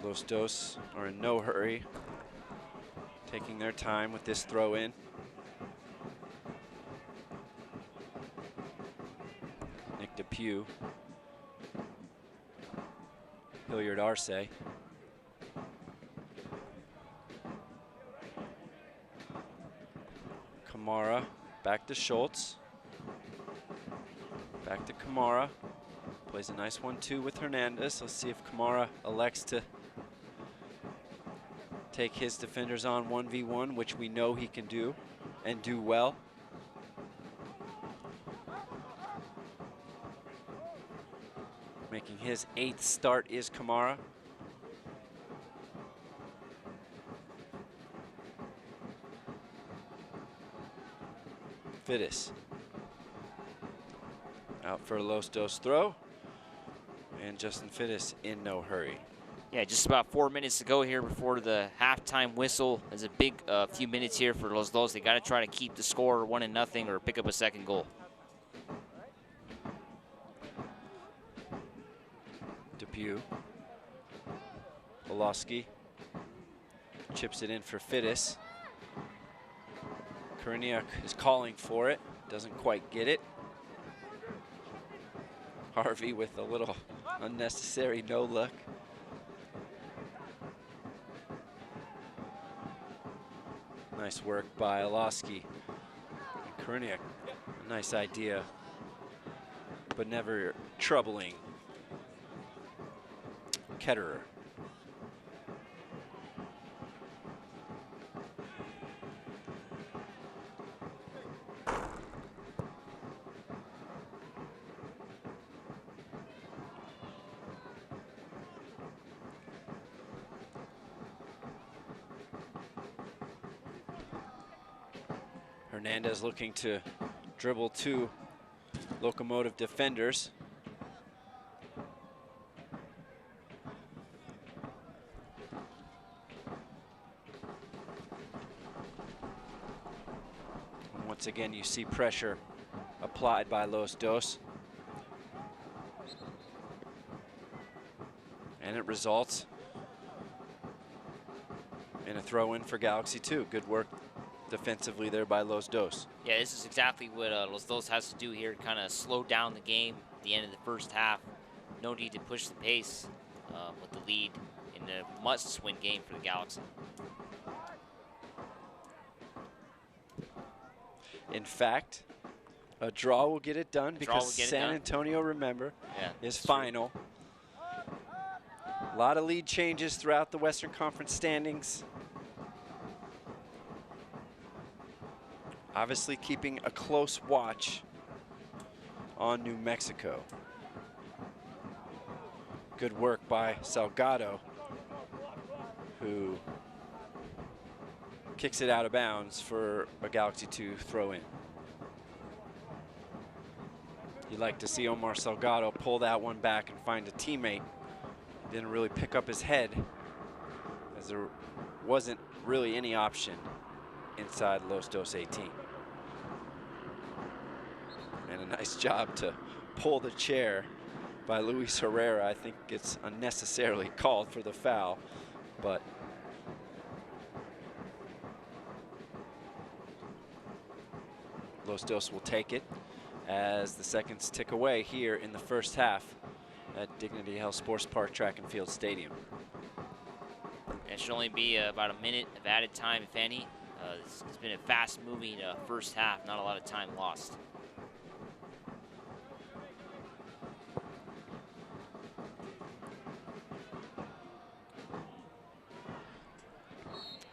Speaker 2: Los Dos are in no hurry, taking their time with this throw in. Nick Depew, Hilliard Arce. Kamara, back to Schultz. Back to Kamara. Plays a nice 1-2 with Hernandez. Let's see if Kamara elects to take his defenders on 1v1, which we know he can do and do well. Making his 8th start is Kamara. Fittis out for a Los Dos throw, and Justin Fittis in no hurry.
Speaker 9: Yeah, just about 4 minutes to go here before the halftime whistle. There's a big few minutes here for Los Dos. They got to try to keep the score 1-0 or pick up a second goal.
Speaker 2: Depew, Pulaski chips it in for Fittis. Koreniuk is calling for it, doesn't quite get it. Harvey with a little unnecessary no look. Nice work by Pulaski. Koreniuk, a nice idea, but never troubling Ketterer. Hernandez looking to dribble 2 Locomotive defenders. And once again, you see pressure applied by Los Dos. And it results in a throw in for Galaxy 2. Good work defensively there by Los Dos.
Speaker 9: Yeah, this is exactly what Los Dos has to do here, kind of slow down the game at the end of the first half. No need to push the pace with the lead in a must-win game for the Galaxy.
Speaker 2: In fact, a draw will get it done because San Antonio, remember, is final. A lot of lead changes throughout the Western Conference standings. Obviously keeping a close watch on New Mexico. Good work by Salgado, who kicks it out of bounds for a Galaxy 2 throw in. You'd like to see Omar Salgado pull that one back and find a teammate. Didn't really pick up his head, as there wasn't really any option inside Los Dos 18. And a nice job to pull the chair by Luis Herrera. I think it's unnecessarily called for the foul, but Los Dos will take it as the seconds tick away here in the first half at Dignity Health Sports Park Track and Field Stadium.
Speaker 9: It should only be about a minute of added time, if any. It's been a fast-moving first half, not a lot of time lost.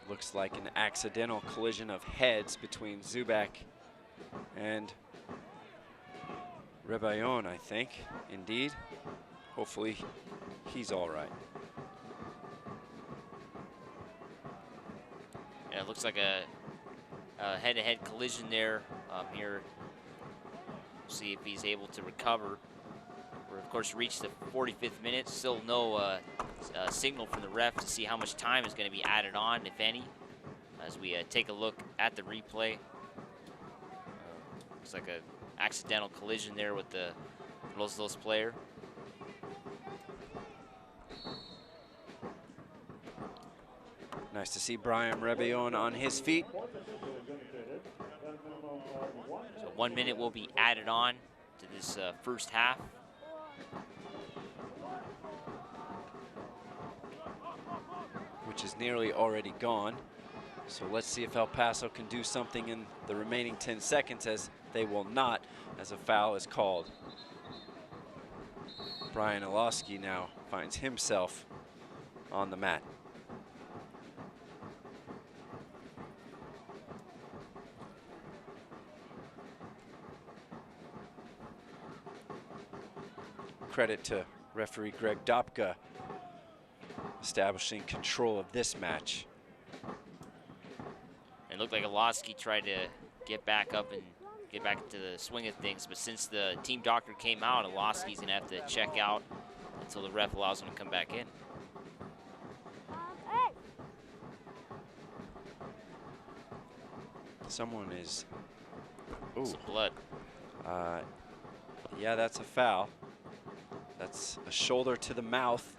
Speaker 2: Looks like an accidental collision of heads between Zubak and Rebellon, I think, indeed. hopefully he's all right.
Speaker 9: Yeah, it looks like a head-to-head collision there. Here, see if he's able to recover. We're of course reached the 45th minute. Still no signal from the ref to see how much time is going to be added on, if any, as we take a look at the replay. Looks like an accidental collision there with the Los player.
Speaker 2: Nice to see Brian Rebellon on his feet.
Speaker 9: So 1 minute will be added on to this first half.
Speaker 2: Which is nearly already gone. So let's see if El Paso can do something in the remaining 10 seconds, as they will not, as a foul is called. Brian Olowski now finds himself on the mat. Credit to referee Greg Dopka establishing control of this match.
Speaker 9: It looked like Olowski tried to get back up and get back into the swing of things, but since the team doctor came out, Olowski's gonna have to check out until the ref allows him to come back in.
Speaker 2: Someone is, ooh.
Speaker 9: Some blood.
Speaker 2: Yeah, that's a foul. That's a shoulder to the mouth.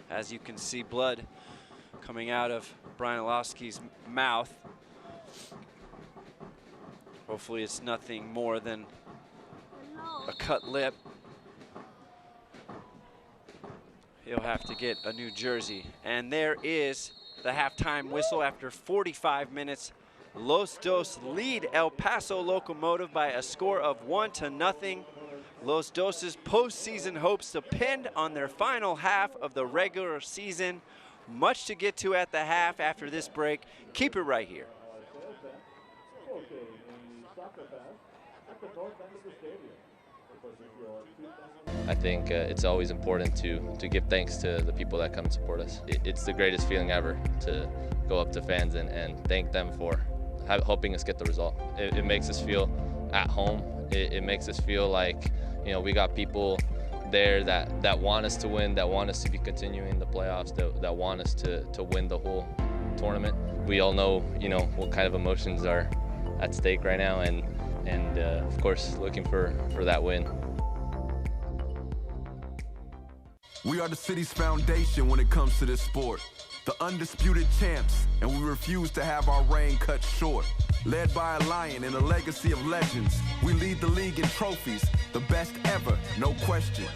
Speaker 2: As you can see, blood coming out of Brian Olowski's mouth. Hopefully it's nothing more than a cut lip. He'll have to get a new jersey. And there is the halftime whistle after 45 minutes. Los Dos lead El Paso Locomotive by a score of 1-0. Los Dos' postseason hopes depend on their final half of the regular season. Much to get to at the half after this break. Keep it right here.
Speaker 3: I think it's always important to give thanks to the people that come and support us. It's the greatest feeling ever to go up to fans and thank them for helping us get the result. It makes us feel at home. It makes us feel like, you know, we got people there that want us to win, that want us to be continuing the playoffs, that want us to win the whole tournament. We all know, you know, what kind of emotions are at stake right now, and of course looking for that win.
Speaker 4: We are the city's foundation when it comes to this sport. The undisputed champs, and we refuse to have our reign cut short. Led by a lion and a legacy of legends, we lead the league in trophies, the best ever, no question.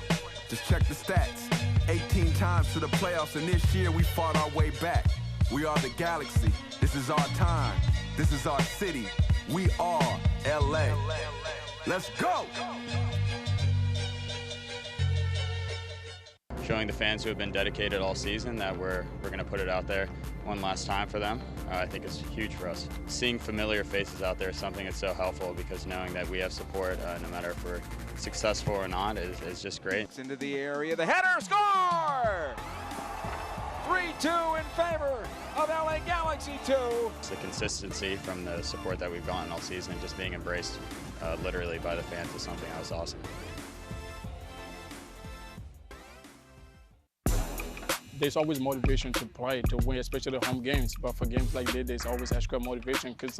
Speaker 4: Just check the stats. 18 times to the playoffs, and this year we fought our way back. We are the Galaxy. This is our time. This is our city. We are LA. Let's go!
Speaker 5: Showing the fans who have been dedicated all season that we're going to put it out there one last time for them, I think is huge for us. Seeing familiar faces out there is something that's so helpful, because knowing that we have support, no matter if we're successful or not, is just great.
Speaker 6: It's into the area, the header, score! 3-2 in favor of LA Galaxy 2.
Speaker 5: It's the consistency from the support that we've gotten all season, just being embraced literally by the fans, is something that was awesome.
Speaker 7: There's always motivation to play, to win, especially home games. But for games like this, there's always extra motivation, because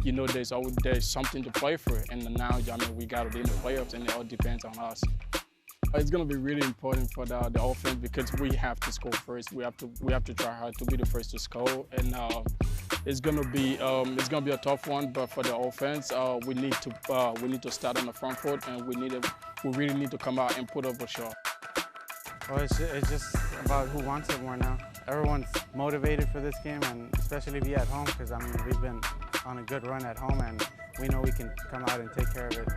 Speaker 7: you know there's something to play for. And now, I mean, we got to be in the playoffs, and it all depends on us. It's going to be really important for the offense, because we have to score first. We have to try hard to be the first to score, and it's going to be a tough one. But for the offense, we need to start on the front foot, and we really need to come out and put up a show.
Speaker 8: Well, it's just about who wants it more now. Everyone's motivated for this game, and especially be at home, because I mean, we've been on a good run at home, and we know we can come out and take care of it.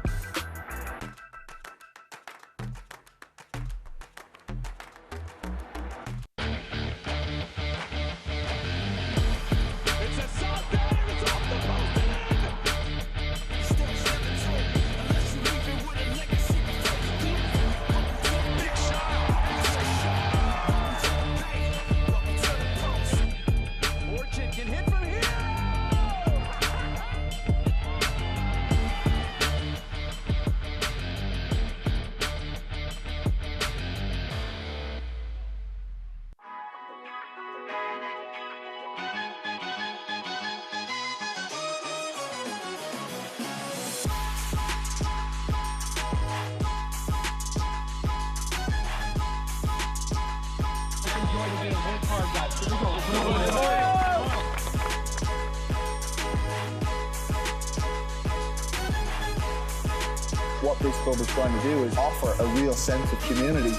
Speaker 10: what this club is trying to do is offer a real sense of community.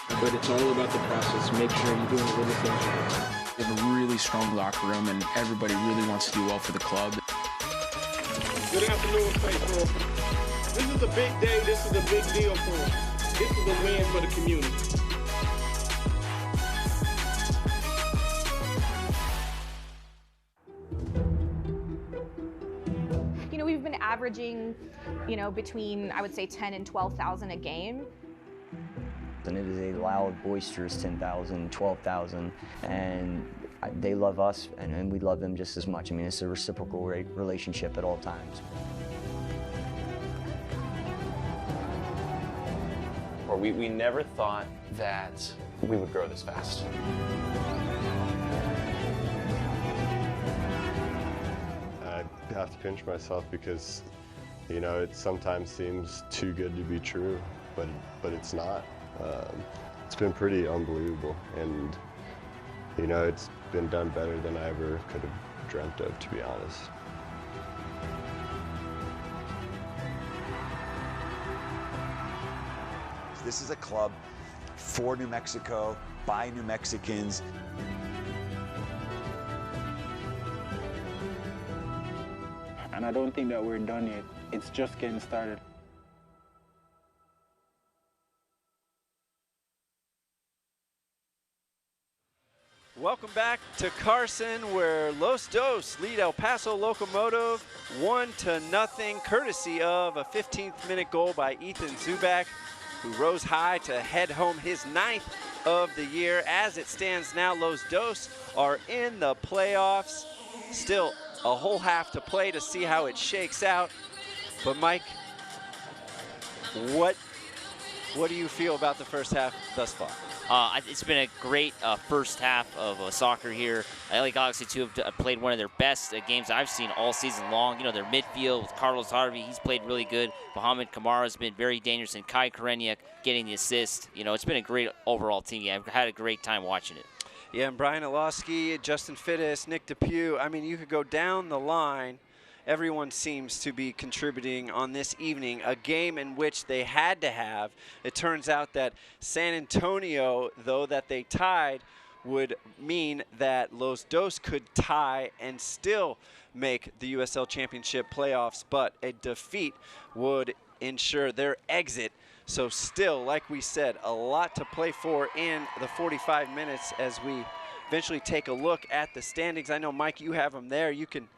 Speaker 11: But it's all about the process. Make sure you're doing the little things right. We have a really strong locker room, and everybody really wants to do well for the club.
Speaker 12: Good afternoon, faithful. This is a big day. This is a big deal for us. This is a win for the community.
Speaker 13: You know, we've been averaging, between, I would say, 10 and 12,000 a game.
Speaker 14: And it is a loud, boisterous 10,000, 12,000, and they love us, and we love them just as much. I mean, it's a reciprocal relationship at all times.
Speaker 15: We never thought that we would grow this fast.
Speaker 16: I have to pinch myself because, it sometimes seems too good to be true, but it's not. It's been pretty unbelievable, and it's been done better than I ever could have dreamt of, to be honest.
Speaker 17: This is a club for New Mexico, by New Mexicans.
Speaker 11: And I don't think that we're done yet. It's just getting started.
Speaker 2: Welcome back to Carson, where Los Dos lead El Paso Locomotive 1-0, courtesy of a 15th minute goal by Ethan Zubak, who rose high to head home his 9th of the year. As it stands now, Los Dos are in the playoffs. Still a whole half to play to see how it shakes out. But Mike, what do you feel about the first half thus far?
Speaker 9: It's been a great first half of soccer here. LA Galaxy 2 have played one of their best games I've seen all season long. Their midfield with Carlos Harvey, he's played really good. Mohamed Kamara has been very dangerous, and Kai Koreniuk getting the assist. It's been a great overall team game. I've had a great time watching it.
Speaker 2: Yeah, and Brian Olowski, Justin Fittis, Nick DePew. I mean, you could go down the line. Everyone seems to be contributing on this evening, a game in which they had to have. It turns out that San Antonio, though that they tied, would mean that Los Dos could tie and still make the USL Championship playoffs, but a defeat would ensure their exit. So still, like we said, a lot to play for in the 45 minutes as we eventually take a look at the standings. I know, Mike, you have them there. You can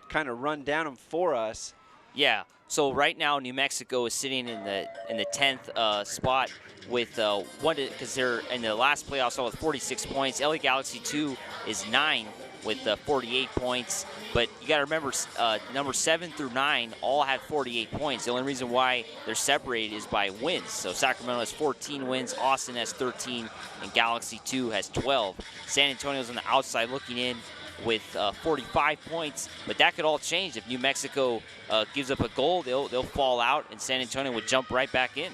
Speaker 2: kind of run down them for us.
Speaker 9: Yeah. So right now, New Mexico is sitting in the 10th spot with because they're in the last playoff spot with 46 points. LA Galaxy 2 is 9 with 48 points. But you got to remember, number 7 through 9 all have 48 points. The only reason why they're separated is by wins. So Sacramento has 14 wins, Austin has 13, and Galaxy 2 has 12. San Antonio's on the outside looking in with 45 points, but that could all change. If New Mexico gives up a goal, they'll fall out, and San Antonio would jump right back in.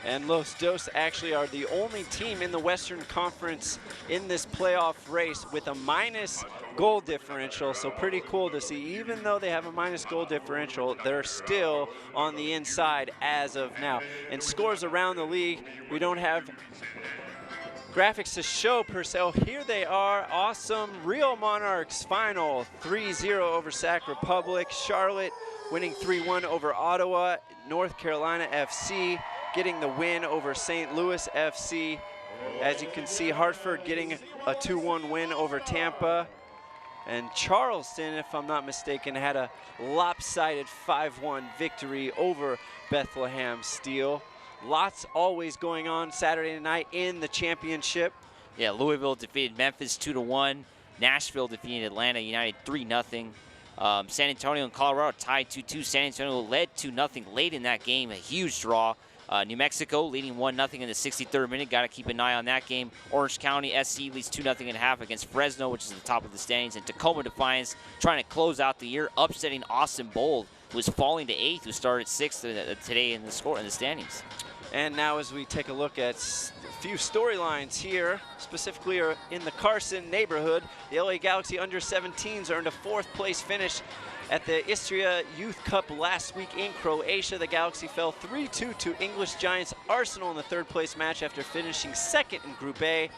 Speaker 2: And Los Dos actually are the only team in the Western Conference in this playoff race with a minus goal differential, so pretty cool to see. Even though they have a minus goal differential, they're still on the inside as of now. And scores around the league, we don't have graphics to show per se. Oh, here they are. Awesome. Real Monarchs final 3-0 over Sac Republic. Charlotte winning 3-1 over Ottawa. North Carolina FC getting the win over St. Louis FC. As you can see, Hartford getting a 2-1 win over Tampa. And Charleston, if I'm not mistaken, had a lopsided 5-1 victory over Bethlehem Steel. Lots always going on Saturday night in the championship.
Speaker 9: Yeah, Louisville defeated Memphis 2-1. Nashville defeated Atlanta United 3-0. San Antonio and Colorado tied 2-2. San Antonio led 2-0 late in that game, a huge draw. New Mexico leading 1-0 in the 63rd minute. Got to keep an eye on that game. Orange County SC leads 2-0 at half against Fresno, which is at the top of the standings. And Tacoma Defiance trying to close out the year, upsetting Austin Bold, who was falling to 8th, who started 6th today in the standings.
Speaker 2: And now as we take a look at a few storylines here, specifically in the Carson neighborhood, the LA Galaxy under-17s earned a 4th place finish at the Istria Youth Cup last week in Croatia. The Galaxy fell 3-2 to English giants Arsenal in the 3rd place match after finishing 2nd in Group A.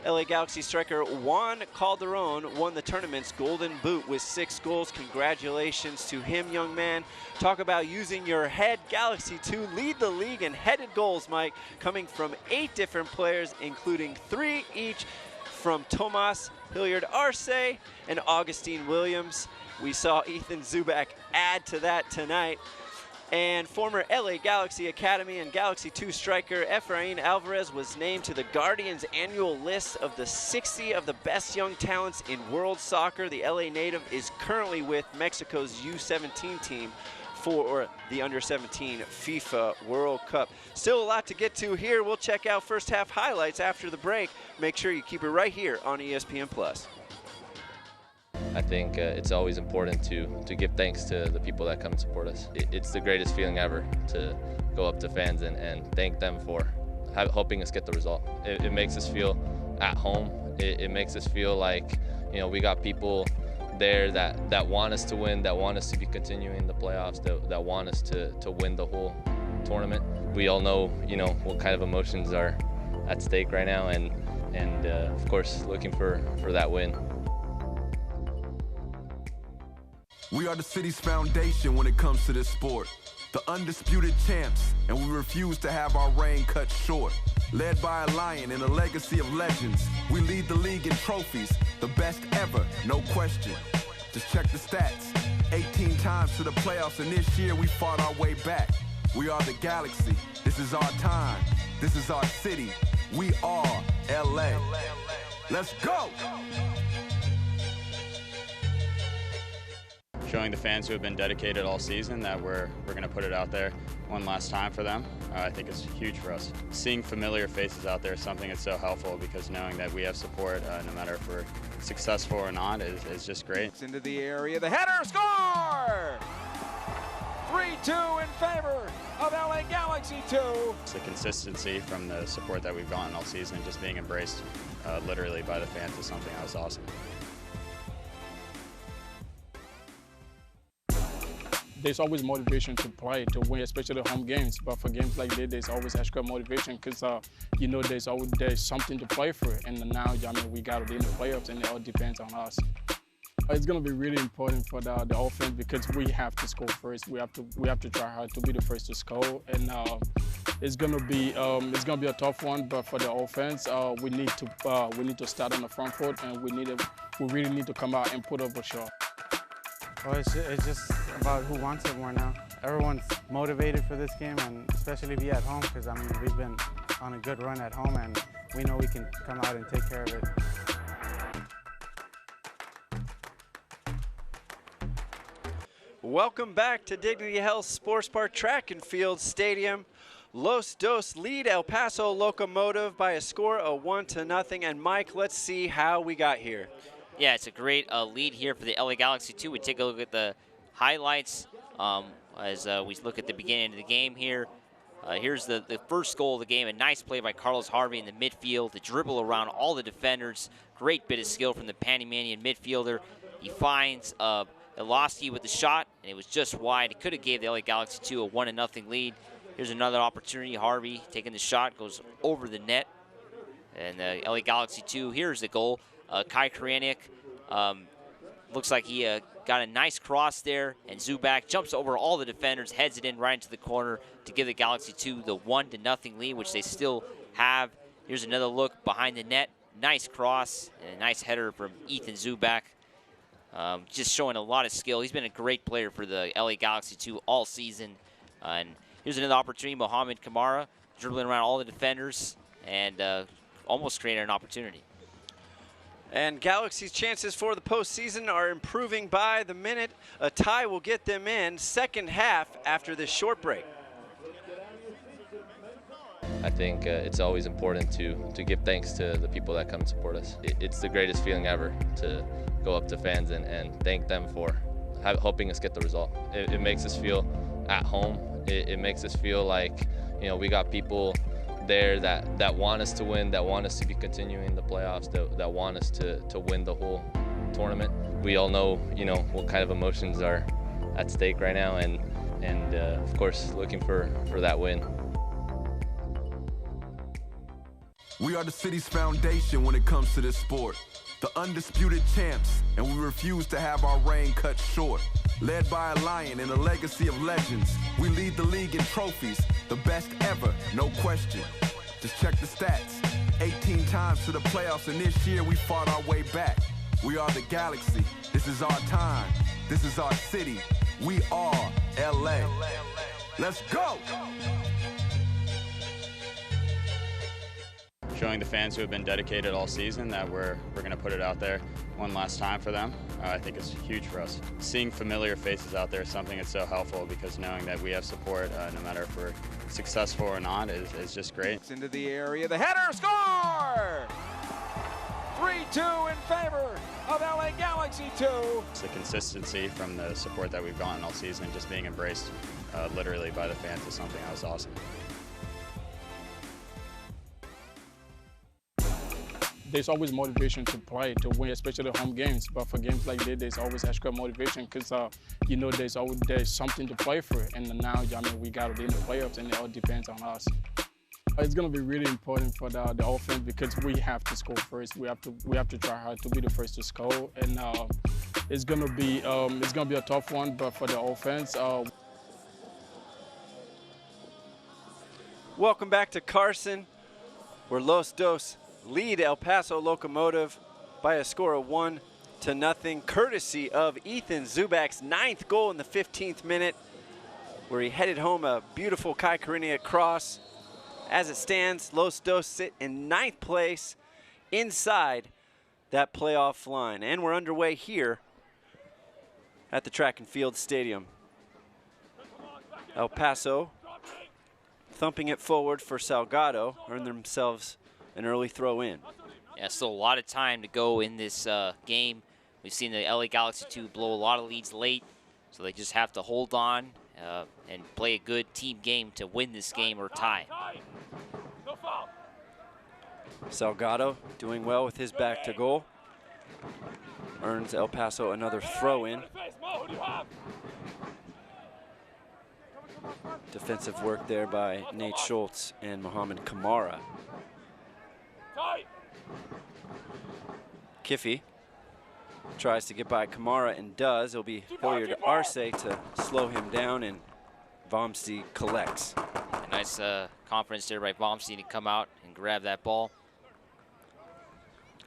Speaker 2: LA Galaxy striker Juan Calderon won the tournament's Golden Boot with 6 goals. Congratulations to him, young man. Talk about using your head. Galaxy 2 lead the league in headed goals, Mike, coming from 8 different players, including 3 each from Tomas Hilliard Arce and Augustine Williams. We saw Ethan Zubak add to that tonight. And former LA Galaxy Academy and Galaxy 2 striker Efrain Alvarez was named to the Guardian's annual list of the 60 of the best young talents in world soccer. The LA native is currently with Mexico's U17 team for the under-17 FIFA World Cup. Still a lot to get to here. We'll check out first half highlights after the break. Make sure you keep it right here on ESPN+.
Speaker 3: I think it's always important to give thanks to the people that come and support us. It's the greatest feeling ever to go up to fans and thank them for helping us get the result. It makes us feel at home. It makes us feel like, you know, we got people there that want us to win, that want us to be continuing the playoffs, that want us to win the whole tournament. We all know, you know, what kind of emotions are at stake right now, and of course looking for that win.
Speaker 4: We are the city's foundation when it comes to this sport. The undisputed champs, and we refuse to have our reign cut short. Led by a lion and a legacy of legends, we lead the league in trophies, the best ever, no question. Just check the stats. 18 times to the playoffs, and this year we fought our way back. We are the Galaxy. This is our time. This is our city. We are LA. Let's go!
Speaker 5: Showing the fans who have been dedicated all season that we're going to put it out there one last time for them, I think it's huge for us. Seeing familiar faces out there is something that's so helpful, because knowing that we have support, no matter if we're successful or not, is just great.
Speaker 6: It's into the area, the header, score! 3-2 in favor of LA Galaxy 2.
Speaker 5: It's the consistency from the support that we've gotten all season, just being embraced literally by the fans, is something that was awesome.
Speaker 7: There's always motivation to play, to win, especially home games. But for games like this, there's always extra motivation, because you know there's something to play for. And now, I mean, we got to be in the playoffs, and it all depends on us. It's going to be really important for the offense, because we have to score first. We have to try hard to be the first to score, and it's going to be a tough one. But for the offense, we need to start on the front foot, and we really need to come out and put up a shot.
Speaker 8: Well, it's just about who wants it more now. Everyone's motivated for this game, and especially be at home, because I mean, we've been on a good run at home, and we know we can come out and take care of it.
Speaker 2: Welcome back to Dignity Health Sports Park Track and Field Stadium. Los Dos lead El Paso Locomotive by a score of 1-0. And Mike, let's see how we got here.
Speaker 9: Yeah, it's a great lead here for the LA Galaxy 2. We take a look at the highlights as we look at the beginning of the game here. Here's the first goal of the game. A nice play by Carlos Harvey in the midfield. The dribble around all the defenders. Great bit of skill from the Panamanian midfielder. He finds Eloski with the shot, and it was just wide. It could have gave the LA Galaxy 2 a 1-0 lead. Here's another opportunity. Harvey taking the shot, goes over the net. And the LA Galaxy 2, here's the goal. Kai Karanik looks like he got a nice cross there, and Zubak jumps over all the defenders, heads it in right into the corner to give the Galaxy 2 the 1-0 lead, which they still have. Here's another look behind the net. Nice cross and a nice header from Ethan Zubak. Just showing a lot of skill. He's been a great player for the LA Galaxy 2 all season. And here's another opportunity. Mohamed Kamara dribbling around all the defenders and almost created an opportunity.
Speaker 2: And Galaxy's chances for the postseason are improving by the minute. A tie will get them in second half after this short break.
Speaker 3: I think it's always important to give thanks to the people that come and support us. It's the greatest feeling ever to go up to fans and thank them for helping us get the result. It makes us feel at home. It makes us feel like, You know, we got people there that want us to win, that want us to be continuing the playoffs, that want us to win the whole tournament. We all know, you know, what kind of emotions are at stake right now, and of course looking for that win.
Speaker 4: We are the city's foundation when it comes to this sport. The undisputed champs, and we refuse to have our reign cut short. Led by a lion and a legacy of legends, we lead the league in trophies, the best ever, no question. Just check the stats. 18 times to the playoffs, and this year we fought our way back. We are the Galaxy. This is our time. This is our city. We are LA. Let's go!
Speaker 5: Showing the fans who have been dedicated all season that we're going to put it out there one last time for them, I think it's huge for us. Seeing familiar faces out there is something that's so helpful, because knowing that we have support, no matter if we're successful or not, is just great.
Speaker 6: Into the area, the header, score! 3-2 in favor of LA Galaxy 2.
Speaker 5: It's the consistency from the support that we've gotten all season, just being embraced literally by the fans, is something that was awesome.
Speaker 7: There's always motivation to play, to win, especially the home games. But for games like this, there's always extra motivation, because you know there's something to play for. And now, I mean, we got to be in the playoffs, and it all depends on us. It's going to be really important for the offense, because we have to score first. We have to try hard to be the first to score, and it's going to be a tough one. But for the offense.
Speaker 2: Welcome back to Carson, where Los Dos lead El Paso Locomotive by a score of 1-0, courtesy of Ethan Zubak's 9th goal in the 15th minute, where he headed home a beautiful Kai Karinia cross. As it stands, Los Dos sit in 9th place inside that playoff line. And we're underway here at the Track and Field Stadium. El Paso thumping it forward for Salgado, earned themselves an early throw in.
Speaker 9: Yeah, still a lot of time to go in this game. We've seen the LA Galaxy 2 blow a lot of leads late, so they just have to hold on and play a good team game to win this game or tie.
Speaker 2: Salgado doing well with his back to goal. Earns El Paso another throw in. Defensive work there by Nate Schultz and Mohamed Kamara. Kiffy tries to get by Kamara and does. It'll be Hilliard Arce to slow him down, and Vomsty collects.
Speaker 9: A nice confidence there by Vomsty to come out and grab that ball.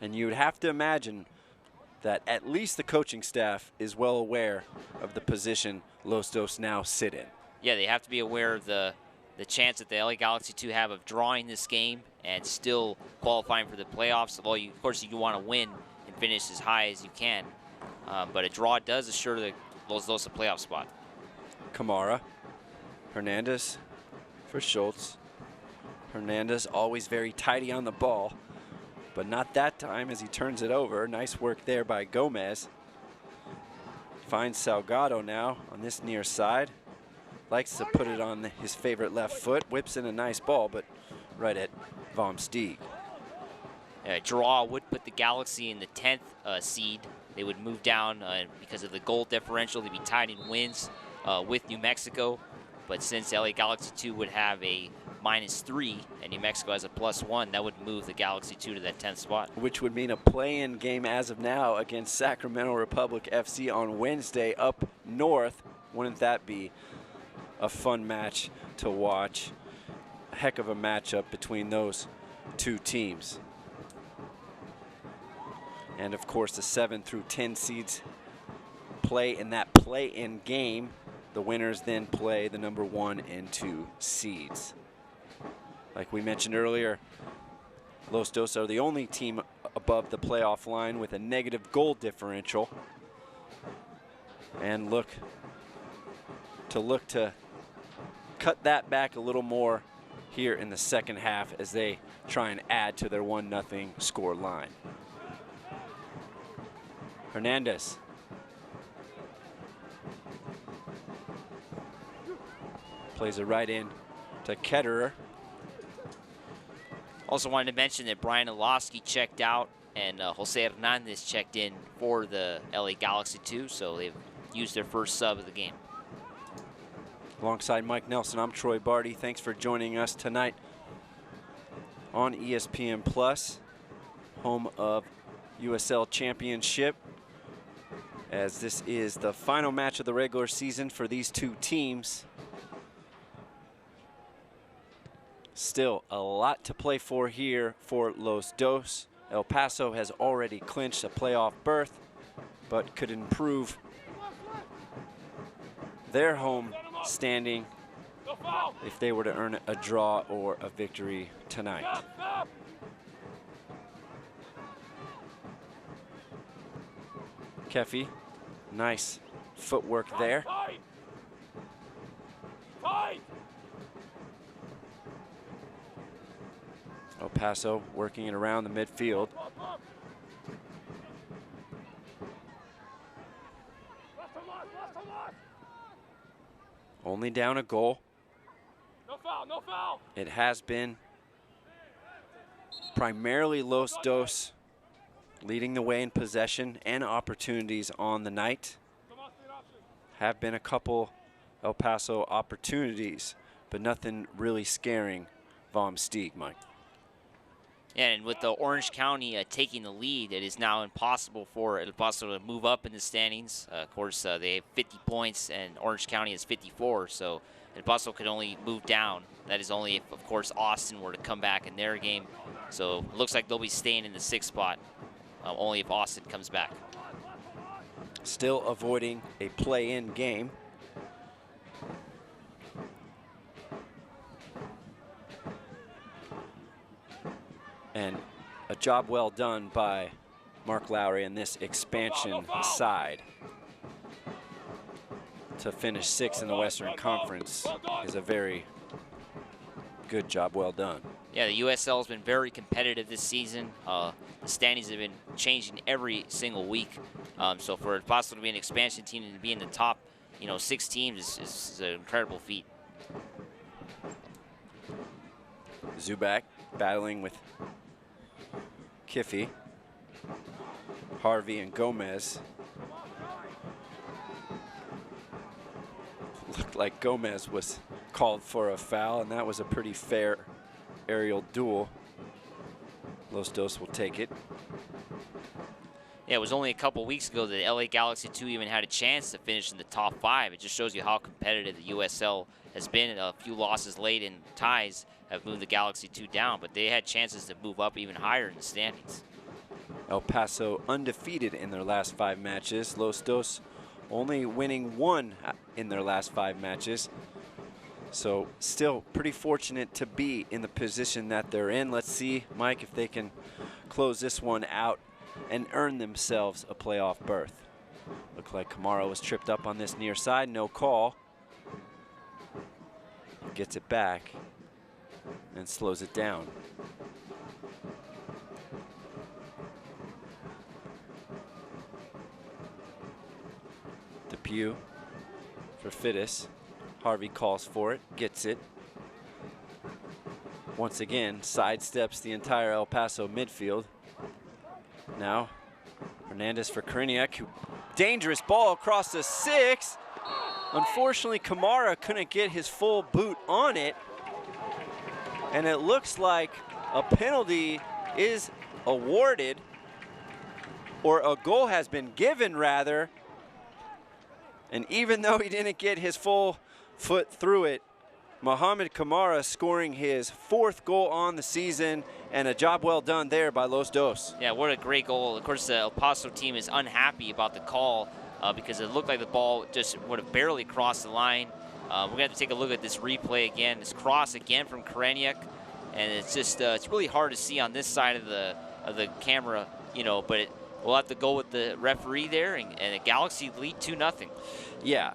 Speaker 2: And you would have to imagine that at least the coaching staff is well aware of the position Los Dos now sit in.
Speaker 9: Yeah, they have to be aware of the chance that the LA Galaxy 2 have of drawing this game and still qualifying for the playoffs. Although, of course, you want to win and finish as high as you can. But a draw does assure the Los Dos a playoff spot.
Speaker 2: Kamara, Hernandez for Schultz. Hernandez always very tidy on the ball, but not that time as he turns it over. Nice work there by Gomez. Finds Salgado now on this near side. Likes to put it on his favorite left foot. Whips in a nice ball, but right at Vom Steeg.
Speaker 9: A draw would put the Galaxy in the 10th seed. They would move down because of the goal differential. They'd be tied in wins with New Mexico. But since LA Galaxy 2 would have a -3 and New Mexico has a +1, that would move the Galaxy 2 to that 10th spot.
Speaker 2: Which would mean a play-in game as of now against Sacramento Republic FC on Wednesday up north. Wouldn't that be a fun match to watch? A heck of a matchup between those two teams. And of course the 7 through 10 seeds play in that play-in game. The winners then play the number 1 and 2 seeds. Like we mentioned earlier, Los Dos are the only team above the playoff line with a negative goal differential. And look to cut that back a little more here in the second half as they try and add to their 1-0 score line. Hernandez. Plays it right in to Ketterer.
Speaker 9: Also wanted to mention that Brian Olofsky checked out and Jose Hernandez checked in for the LA Galaxy 2, so they've used their first sub of the game.
Speaker 2: Alongside Mike Nelson, I'm Troy Barty. Thanks for joining us tonight on ESPN Plus, home of USL Championship, as this is the final match of the regular season for these two teams. Still a lot to play for here for Los Dos. El Paso has already clinched a playoff berth, but could improve their home standing if they were to earn a draw or a victory tonight. Kefi, nice footwork there. El Paso working it around the midfield. Only down a goal.
Speaker 6: No foul, no foul.
Speaker 2: It has been primarily Los Dos leading the way in possession and opportunities on the night. Have been a couple El Paso opportunities, but nothing really scaring Vom Steeg, Mike.
Speaker 9: Yeah, and with the Orange County taking the lead, it is now impossible for El Paso to move up in the standings. Of course, they have 50 points, and Orange County has 54, so El Paso could only move down. That is only if, of course, Austin were to come back in their game. So it looks like they'll be staying in the 6th spot, only if Austin comes back.
Speaker 2: Still avoiding a play-in game. And a job well done by Mark Lowry and this expansion side. To finish 6th in the Western Conference is a very good job well done.
Speaker 9: Yeah, the USL has been very competitive this season. The standings have been changing every single week. So for El Paso to be an expansion team and to be in the top, 6 teams is an incredible feat.
Speaker 2: Zubak battling with Kiffy, Harvey, and Gomez. Looked like Gomez was called for a foul, and that was a pretty fair aerial duel. Los Dos will take it.
Speaker 9: Yeah, it was only a couple weeks ago that LA Galaxy 2 even had a chance to finish in the top 5. It just shows you how competitive the USL has been. A few losses late and ties have moved the Galaxy 2 down, but they had chances to move up even higher in the standings.
Speaker 2: El Paso undefeated in their last 5 matches. Los Dos only winning 1 in their last 5 matches. So still pretty fortunate to be in the position that they're in. Let's see, Mike, if they can close this one out and earn themselves a playoff berth. Looked like Camaro was tripped up on this near side, no call. Gets it back and slows it down. Depew for Fittis. Harvey calls for it, gets it. Once again, sidesteps the entire El Paso midfield. Now, Hernandez for Koriniak. Dangerous ball across the 6. Unfortunately, Kamara couldn't get his full boot on it. And it looks like a penalty is awarded, or a goal has been given, rather. And even though he didn't get his full foot through it, Mohamed Kamara scoring his 4th goal on the season, and a job well done there by Los Dos.
Speaker 9: Yeah, what a great goal. Of course, the El Paso team is unhappy about the call because it looked like the ball just would have barely crossed the line. We're going to have to take a look at this replay again. This cross again from Koriniak, and it's just it's really hard to see on this side of the camera, but we'll have to go with the referee there, and the Galaxy lead 2-0.
Speaker 2: Yeah.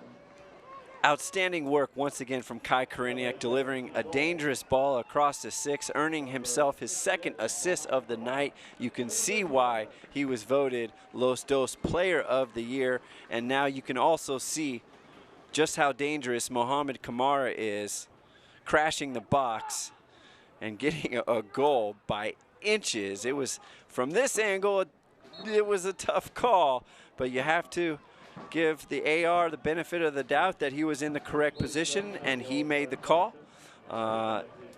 Speaker 2: Outstanding work once again from Kai Koriniak, delivering a dangerous ball across the 6, earning himself his 2nd assist of the night. You can see why he was voted Los Dos Player of the Year, and now you can also see just how dangerous Mohamed Kamara is, crashing the box and getting a goal by inches. It was, from this angle, it was a tough call, but you have to give the AR the benefit of the doubt that he was in the correct position and he made the call.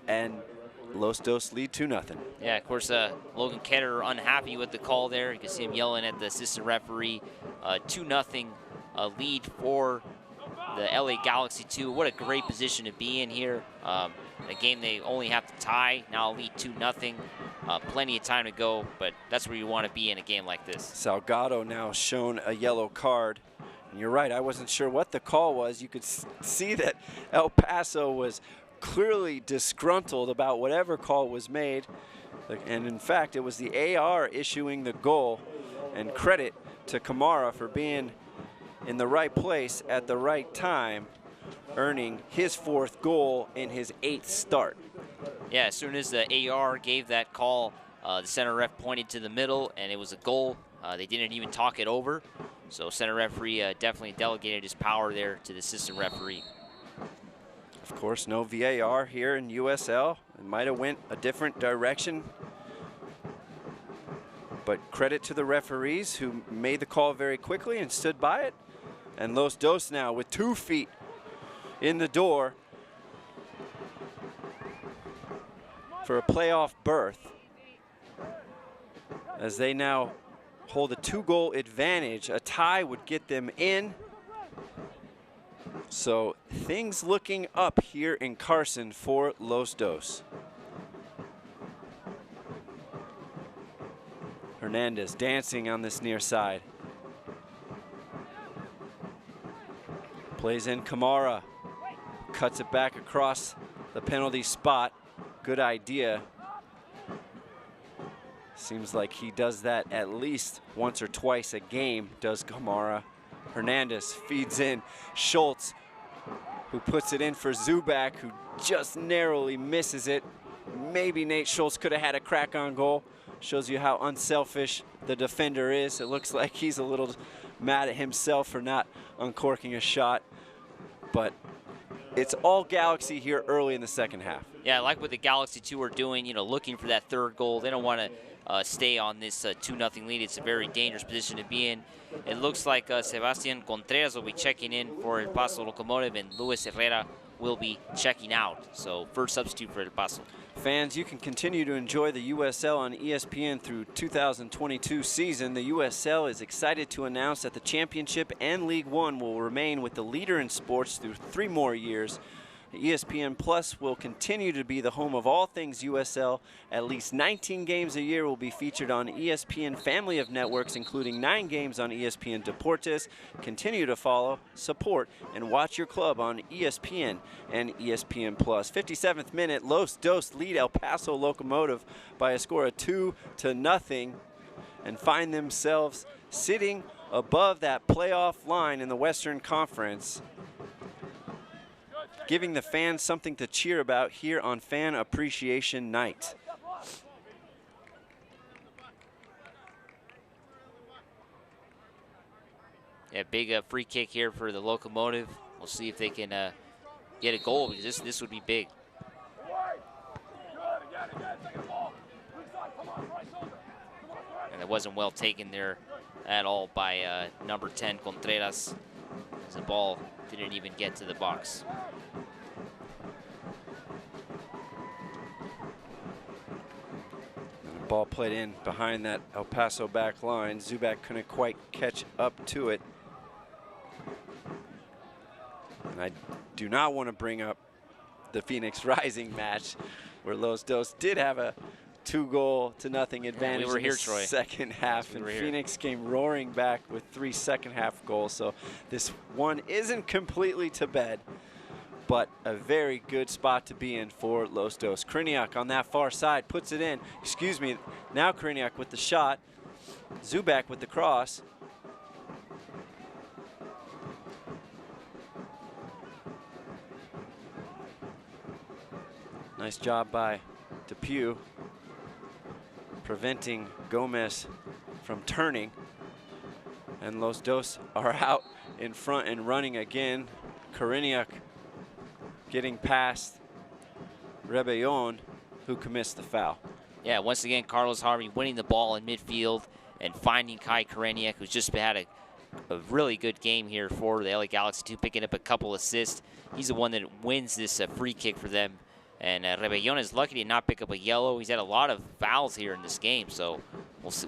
Speaker 2: And Los Dos lead 2-0.
Speaker 9: Yeah, of course, Logan Ketter unhappy with the call there. You can see him yelling at the assistant referee. 2-0 lead for the LA Galaxy 2. What a great position to be in here. A game they only have to tie, now lead 2-0. Plenty of time to go, but that's where you want to be in a game like this.
Speaker 2: Salgado now shown a yellow card. And you're right, I wasn't sure what the call was. You could see that El Paso was clearly disgruntled about whatever call was made. And in fact, it was the AR issuing the goal. And credit to Kamara for being in the right place at the right time, earning his 4th goal in his 8th start.
Speaker 9: Yeah, as soon as the AR gave that call, the center ref pointed to the middle, and it was a goal. They didn't even talk it over. So center referee definitely delegated his power there to the assistant referee.
Speaker 2: Of course, no VAR here in USL. It might have went a different direction. But credit to the referees who made the call very quickly and stood by it. And Los Dos now with 2 feet in the door for a playoff berth, as they now hold a 2-goal advantage. A tie would get them in. So things looking up here in Carson for Los Dos. Hernandez dancing on this near side. Plays in Kamara. Cuts it back across the penalty spot. Good idea. Seems like he does that at least once or twice a game, does Kamara. Hernandez feeds in Schultz, who puts it in for Zubak, who just narrowly misses it. Maybe Nate Schultz could have had a crack on goal. Shows you how unselfish the defender is. It looks like he's a little mad at himself for not uncorking a shot. But it's all Galaxy here early in the second half.
Speaker 9: Yeah, I like what the Galaxy 2 are doing, you know, looking for that 3rd goal. They don't want to stay on this 2-0 lead. It's a very dangerous position to be in. It looks like Sebastian Contreras will be checking in for El Paso Locomotive, and Luis Herrera will be checking out. So first substitute for El Paso.
Speaker 2: Fans, you can continue to enjoy the USL on ESPN through 2022 season. The USL is excited to announce that the Championship and League One will remain with the leader in sports through 3 more years. ESPN Plus will continue to be the home of all things USL. At least 19 games a year will be featured on ESPN family of networks, including 9 games on ESPN Deportes. Continue to follow, support, and watch your club on ESPN and ESPN Plus. 57th minute, Los Dos lead El Paso Locomotive by a score of 2-0 and find themselves sitting above that playoff line in the Western Conference, giving the fans something to cheer about here on Fan Appreciation Night.
Speaker 9: Yeah, big free kick here for the Locomotive. We'll see if they can get a goal, because this would be big. And it wasn't well taken there at all by number 10, Contreras, as the ball didn't even get to the box.
Speaker 2: Ball played in behind that El Paso back line. Zubak couldn't quite catch up to it. And I do not want to bring up the Phoenix Rising match, where Los Dos did have a 2-0 advantage
Speaker 9: we were
Speaker 2: in
Speaker 9: here,
Speaker 2: the
Speaker 9: Troy.
Speaker 2: second half, and Phoenix came roaring back with 3 second-half goals. So this one isn't completely to bed, but a very good spot to be in for Los Dos. Kriniak on that far side puts it in. Excuse me, now Kriniak with the shot. Zubak with the cross. Nice job by Depew, preventing Gomez from turning. And Los Dos are out in front and running again. Kriniak getting past Rebellon who commits the foul.
Speaker 9: Yeah, once again, Carlos Harvey winning the ball in midfield and finding Kai Koreniak, who's just had a really good game here for the LA Galaxy 2, picking up a couple assists. He's the one that wins this free kick for them. And Rebellon is lucky to not pick up a yellow. He's had a lot of fouls here in this game, so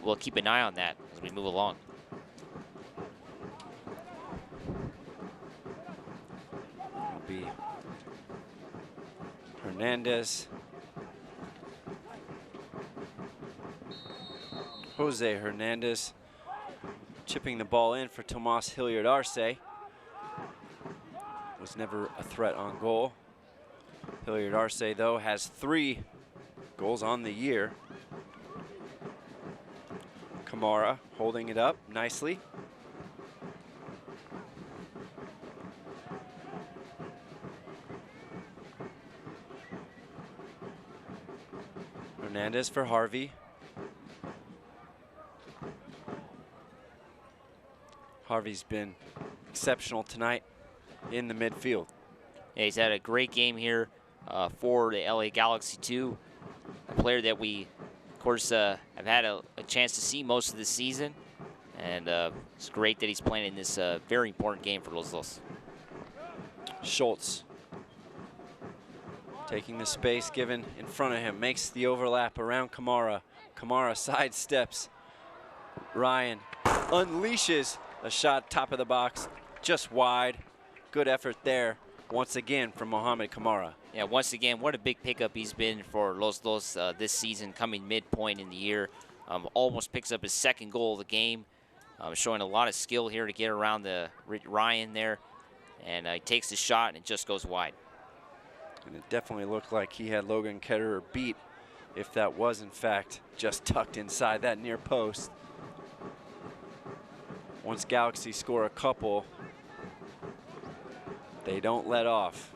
Speaker 9: we'll keep an eye on that as we move along.
Speaker 2: It'll be Hernandez. Jose Hernandez chipping the ball in for Tomas Hilliard Arce. Was never a threat on goal. Hilliard Arce, though, has 3 goals on the year. Kamara holding it up nicely. Hernandez for Harvey. Harvey's been exceptional tonight in the midfield.
Speaker 9: Yeah, he's had a great game here for the LA Galaxy 2. A player that we, of course, have had a chance to see most of the season. And it's great that he's playing in this very important game for Los Dos.
Speaker 2: Schultz taking the space given in front of him, makes the overlap around Kamara. Kamara sidesteps. Ryan unleashes a shot top of the box, just wide. Good effort there once again from Mohamed Kamara.
Speaker 9: Yeah, once again, what a big pickup he's been for Los Dos this season, coming midpoint in the year. Almost picks up his 2nd goal of the game, showing a lot of skill here to get around the Ryan there. And he takes the shot and it just goes wide.
Speaker 2: And it definitely looked like he had Logan Ketterer beat, if that was in fact just tucked inside that near post. Once Galaxy score a couple, they don't let off.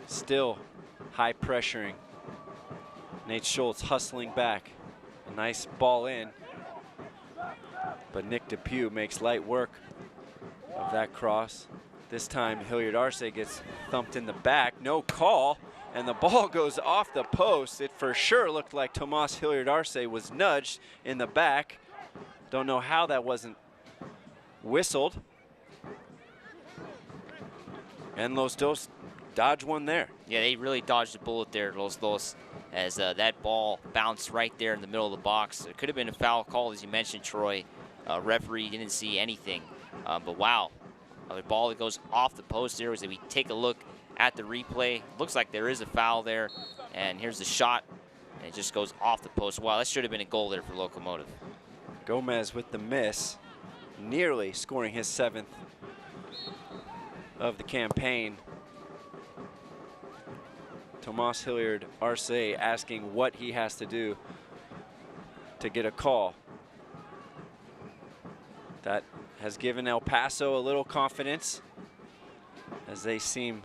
Speaker 2: Still high pressuring. Nate Schultz hustling back. A nice ball in. But Nick Depew makes light work of that cross. This time Hilliard Arce gets thumped in the back. No call. And the ball goes off the post. It for sure looked like Tomas Hilliard Arce was nudged in the back. Don't know how that wasn't whistled. And Los Dos dodged one there.
Speaker 9: Yeah, they really dodged a bullet there, Los Dos, as that ball bounced right there in the middle of the box. It could have been a foul call, as you mentioned, Troy. Referee didn't see anything. But wow, a ball that goes off the post there. As we take a look at the replay, looks like there is a foul there. And here's the shot, and it just goes off the post. Wow, that should have been a goal there for Locomotive.
Speaker 2: Gomez with the miss, nearly scoring his 7th of the campaign. Tomas Hilliard Arce asking what he has to do to get a call. That has given El Paso a little confidence as they seem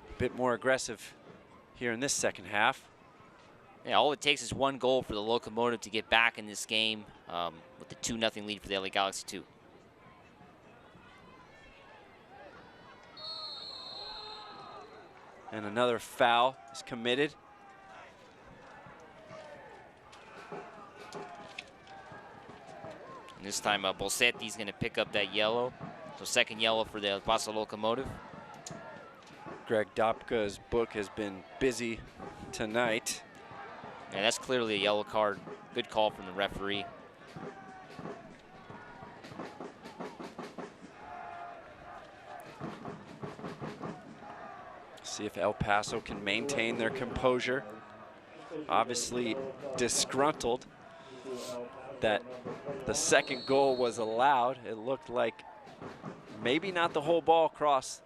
Speaker 2: a bit more aggressive here in this 2nd half.
Speaker 9: Yeah, all it takes is 1 goal for the Locomotive to get back in this game with the 2-0 lead for the LA Galaxy 2.
Speaker 2: And another foul is committed.
Speaker 9: And this time Bossetti's going to pick up that yellow. So 2nd yellow for the El Paso Locomotive.
Speaker 2: Greg Dopka's book has been busy tonight.
Speaker 9: Yeah, that's clearly a yellow card. Good call from the referee.
Speaker 2: See if El Paso can maintain their composure. Obviously disgruntled that the 2nd goal was allowed. It looked like maybe not the whole ball crossed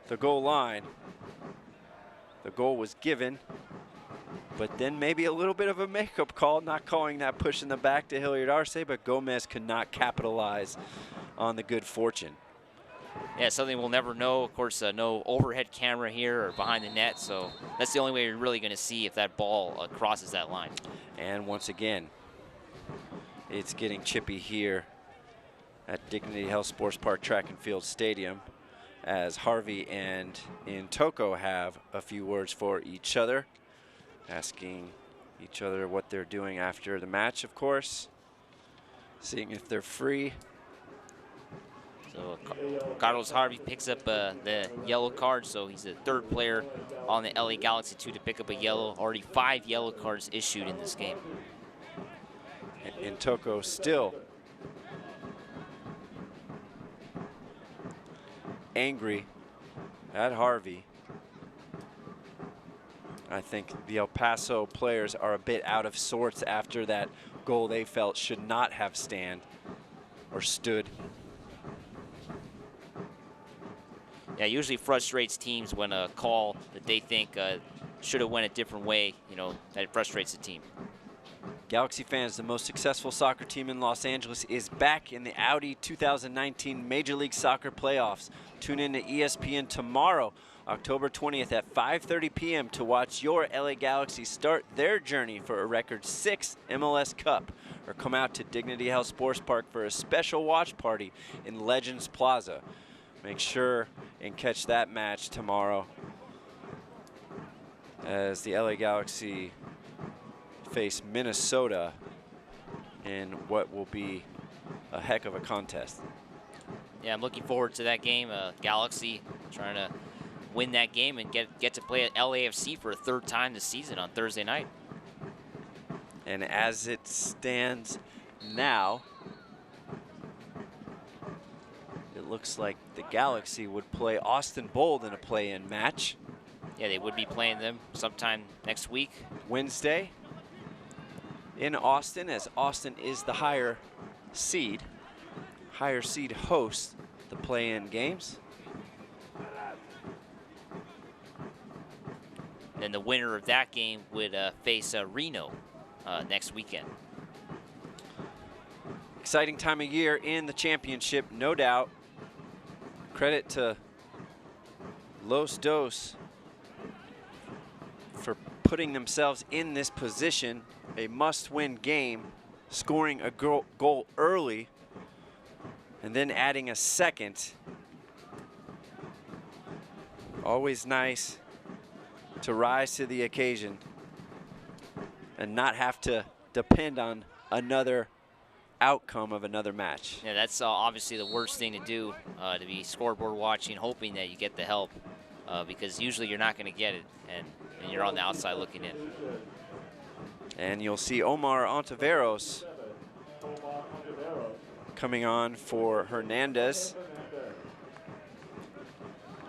Speaker 2: the goal line. The goal was given, but then maybe a little bit of a makeup call, not calling that push in the back to Hilliard Arce, but Gomez could not capitalize on the good fortune.
Speaker 9: Yeah, something we'll never know. Of course, no overhead camera here or behind the net, so that's the only way you're really going to see if that ball crosses that line.
Speaker 2: And once again, it's getting chippy here at Dignity Health Sports Park Track and Field Stadium as Harvey and Intoko have a few words for each other, asking each other what they're doing after the match, of course, seeing if they're free.
Speaker 9: So Carlos Harvey picks up the yellow card, so he's the third player on the LA Galaxy 2 to pick up a yellow. Already 5 yellow cards issued in this game.
Speaker 2: And Toko still angry at Harvey. I think the El Paso players are a bit out of sorts after that goal they felt should not have stood.
Speaker 9: Yeah, usually frustrates teams when a call that they think should have went a different way, you know, that frustrates the team.
Speaker 2: Galaxy fans, the most successful soccer team in Los Angeles is back in the Audi 2019 Major League Soccer playoffs. Tune in to ESPN tomorrow, October 20th at 5:30 p.m. to watch your LA Galaxy start their journey for a record 6th MLS Cup, or come out to Dignity Health Sports Park for a special watch party in Legends Plaza. Make sure and catch that match tomorrow as the LA Galaxy face Minnesota in what will be a heck of a contest.
Speaker 9: Yeah, I'm looking forward to that game. Galaxy trying to win that game and get to play at LAFC for a 3rd time this season on Thursday night.
Speaker 2: And as it stands now, it looks like the Galaxy would play Austin Bold in a play-in match.
Speaker 9: Yeah, they would be playing them sometime next week.
Speaker 2: Wednesday in Austin, as Austin is the higher seed hosts the play-in games.
Speaker 9: And the winner of that game would face Reno next weekend.
Speaker 2: Exciting time of year in the championship, no doubt. Credit to Los Dos for putting themselves in this position, a must-win game, scoring a goal early and then adding a second. Always nice to rise to the occasion and not have to depend on another outcome of another match.
Speaker 9: Yeah, that's obviously the worst thing to do, to be scoreboard watching, hoping that you get the help, because usually you're not going to get it, and you're on the outside looking in.
Speaker 2: And you'll see Omar Ontiveros coming on for Hernandez.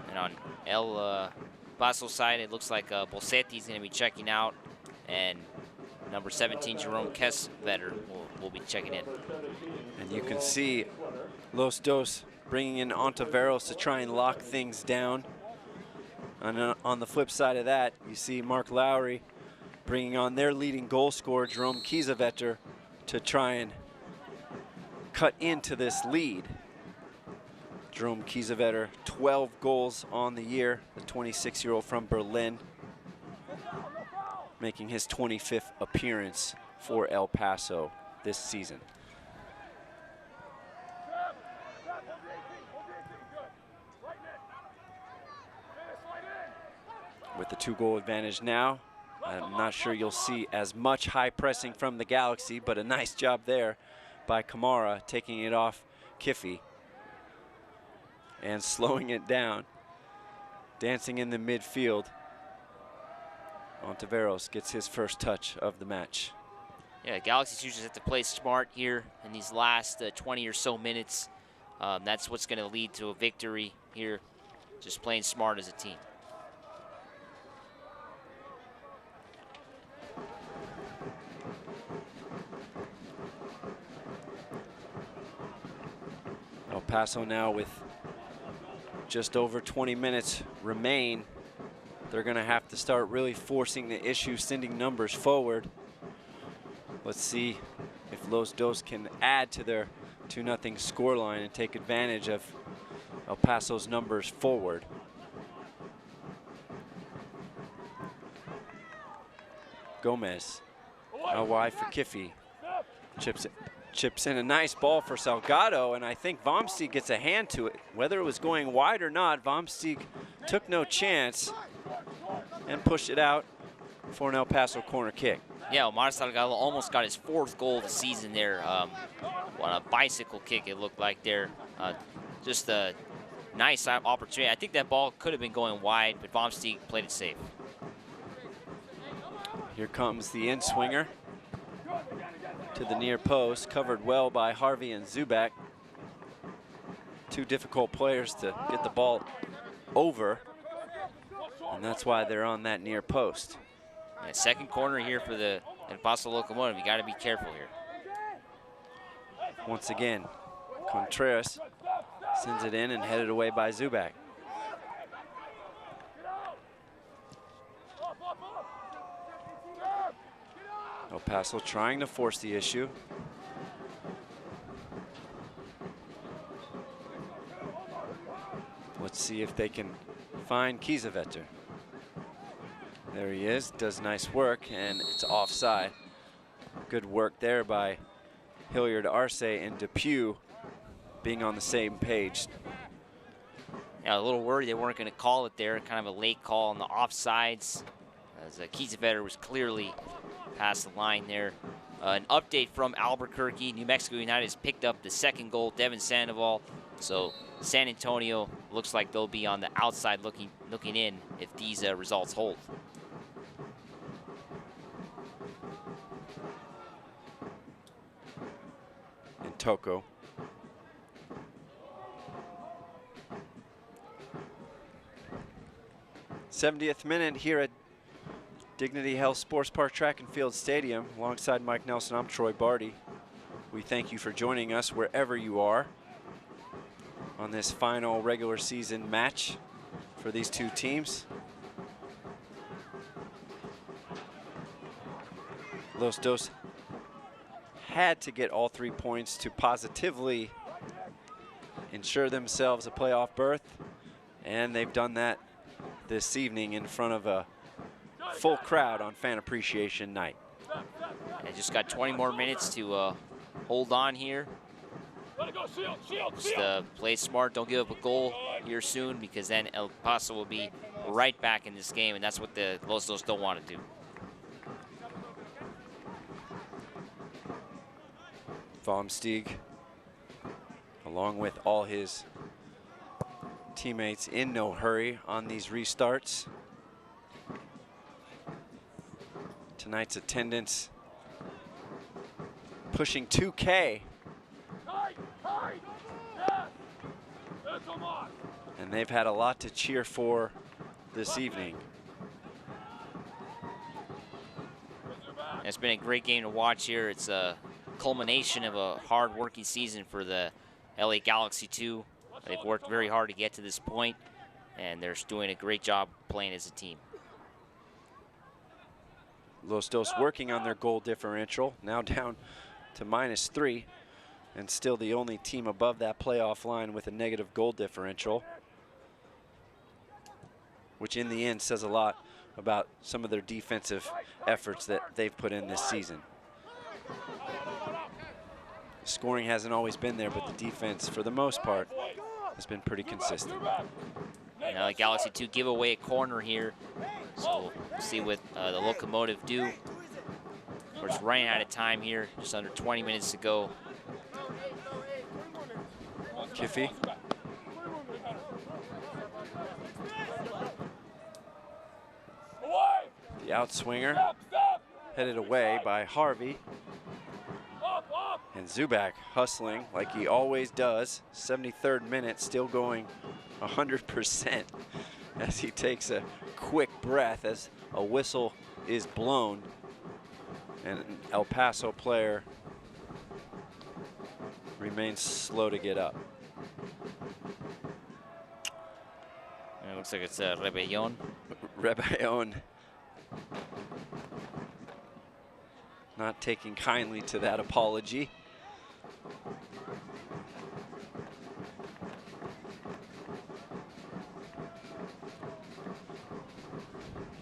Speaker 9: And on El Paso side, it looks like Bolsetti's going to be checking out, and number 17, Jerome Kessvetter, will be checking in.
Speaker 2: And you can see Los Dos bringing in Ontiveros to try and lock things down. And on the flip side of that, you see Mark Lowry bringing on their leading goal scorer, Jerome Kiesewetter, to try and cut into this lead. Jerome Kiesewetter, 12 goals on the year, the 26-year-old from Berlin, making his 25th appearance for El Paso this season. With the 2-goal advantage now, I'm not sure you'll see as much high pressing from the Galaxy, but a nice job there by Kamara, taking it off Kiffy and slowing it down. Dancing in the midfield, Ontiveros gets his first touch of the match.
Speaker 9: Yeah, Galaxy's usually have to play smart here in these last 20 or so minutes. That's what's going to lead to a victory here, just playing smart as a team.
Speaker 2: El Paso now with just over 20 minutes remain. They're going to have to start really forcing the issue, sending numbers forward. Let's see if Los Dos can add to their 2-0 scoreline and take advantage of El Paso's numbers forward. Gomez, out wide for Kiffy. Chips Chips in a nice ball for Salgado, and I think Vomsteeg gets a hand to it. Whether it was going wide or not, Vomsteeg took no chance and pushed it out for an El Paso corner kick.
Speaker 9: Yeah, Omar Salgado almost got his 4th goal of the season there on a bicycle kick, it looked like there. Just a nice opportunity. I think that ball could have been going wide, but Vomsteeg played it safe.
Speaker 2: Here comes the in-swinger to the near post, covered well by Harvey and Zubak. 2 difficult players to get the ball over, and that's why they're on that near post.
Speaker 9: Yeah, second corner here for the El Paso Locomotive. You got to be careful here.
Speaker 2: Once again, Contreras sends it in and headed away by Zubak. El Paso trying to force the issue. Let's see if they can find Kiesewetter. There he is, does nice work, and it's offside. Good work there by Hilliard Arce and Depew being on the same page.
Speaker 9: Yeah, a little worried they weren't going to call it there. Kind of a late call on the offsides, as Kiesewetter was clearly past the line there. An update from Albuquerque. New Mexico United has picked up the 2nd goal, Devin Sandoval. So San Antonio looks like they'll be on the outside looking in if these results hold.
Speaker 2: And Toko. '70th minute here at Dignity Health Sports Park Track and Field Stadium. Alongside Mike Nelson, I'm Troy Barty. We thank you for joining us wherever you are on this final regular season match for these 2 teams. Los Dos had to get all 3 points to positively ensure themselves a playoff berth, and they've done that this evening in front of a full crowd on Fan Appreciation Night.
Speaker 9: They just got 20 more minutes to hold on here. Just play smart, don't give up a goal here soon, because then El Paso will be right back in this game, and that's what the Los Dos don't want to do.
Speaker 2: Vomsteeg, along with all his teammates, in no hurry on these restarts. Tonight's attendance pushing 2K. And they've had a lot to cheer for this evening.
Speaker 9: It's been a great game to watch here. It's a culmination of a hard-working season for the LA Galaxy 2. They've worked very hard to get to this point, and they're doing a great job playing as a team.
Speaker 2: Los Dos working on their goal differential, now down to -3, and still the only team above that playoff line with a negative goal differential, which in the end says a lot about some of their defensive efforts that they've put in this season. Scoring hasn't always been there, but the defense, for the most part, has been pretty consistent.
Speaker 9: Now the Galaxy 2 give away a corner here, so we'll see what the Locomotive do. We're just running out of time here, just under 20 minutes to go.
Speaker 2: Kiffy. The outswinger headed away by Harvey. And Zubak hustling like he always does. 73rd minute, still going 100% as he takes a quick breath as a whistle is blown. And an El Paso player remains slow to get up.
Speaker 9: And it looks like it's Rebellon.
Speaker 2: Rebellon not taking kindly to that apology.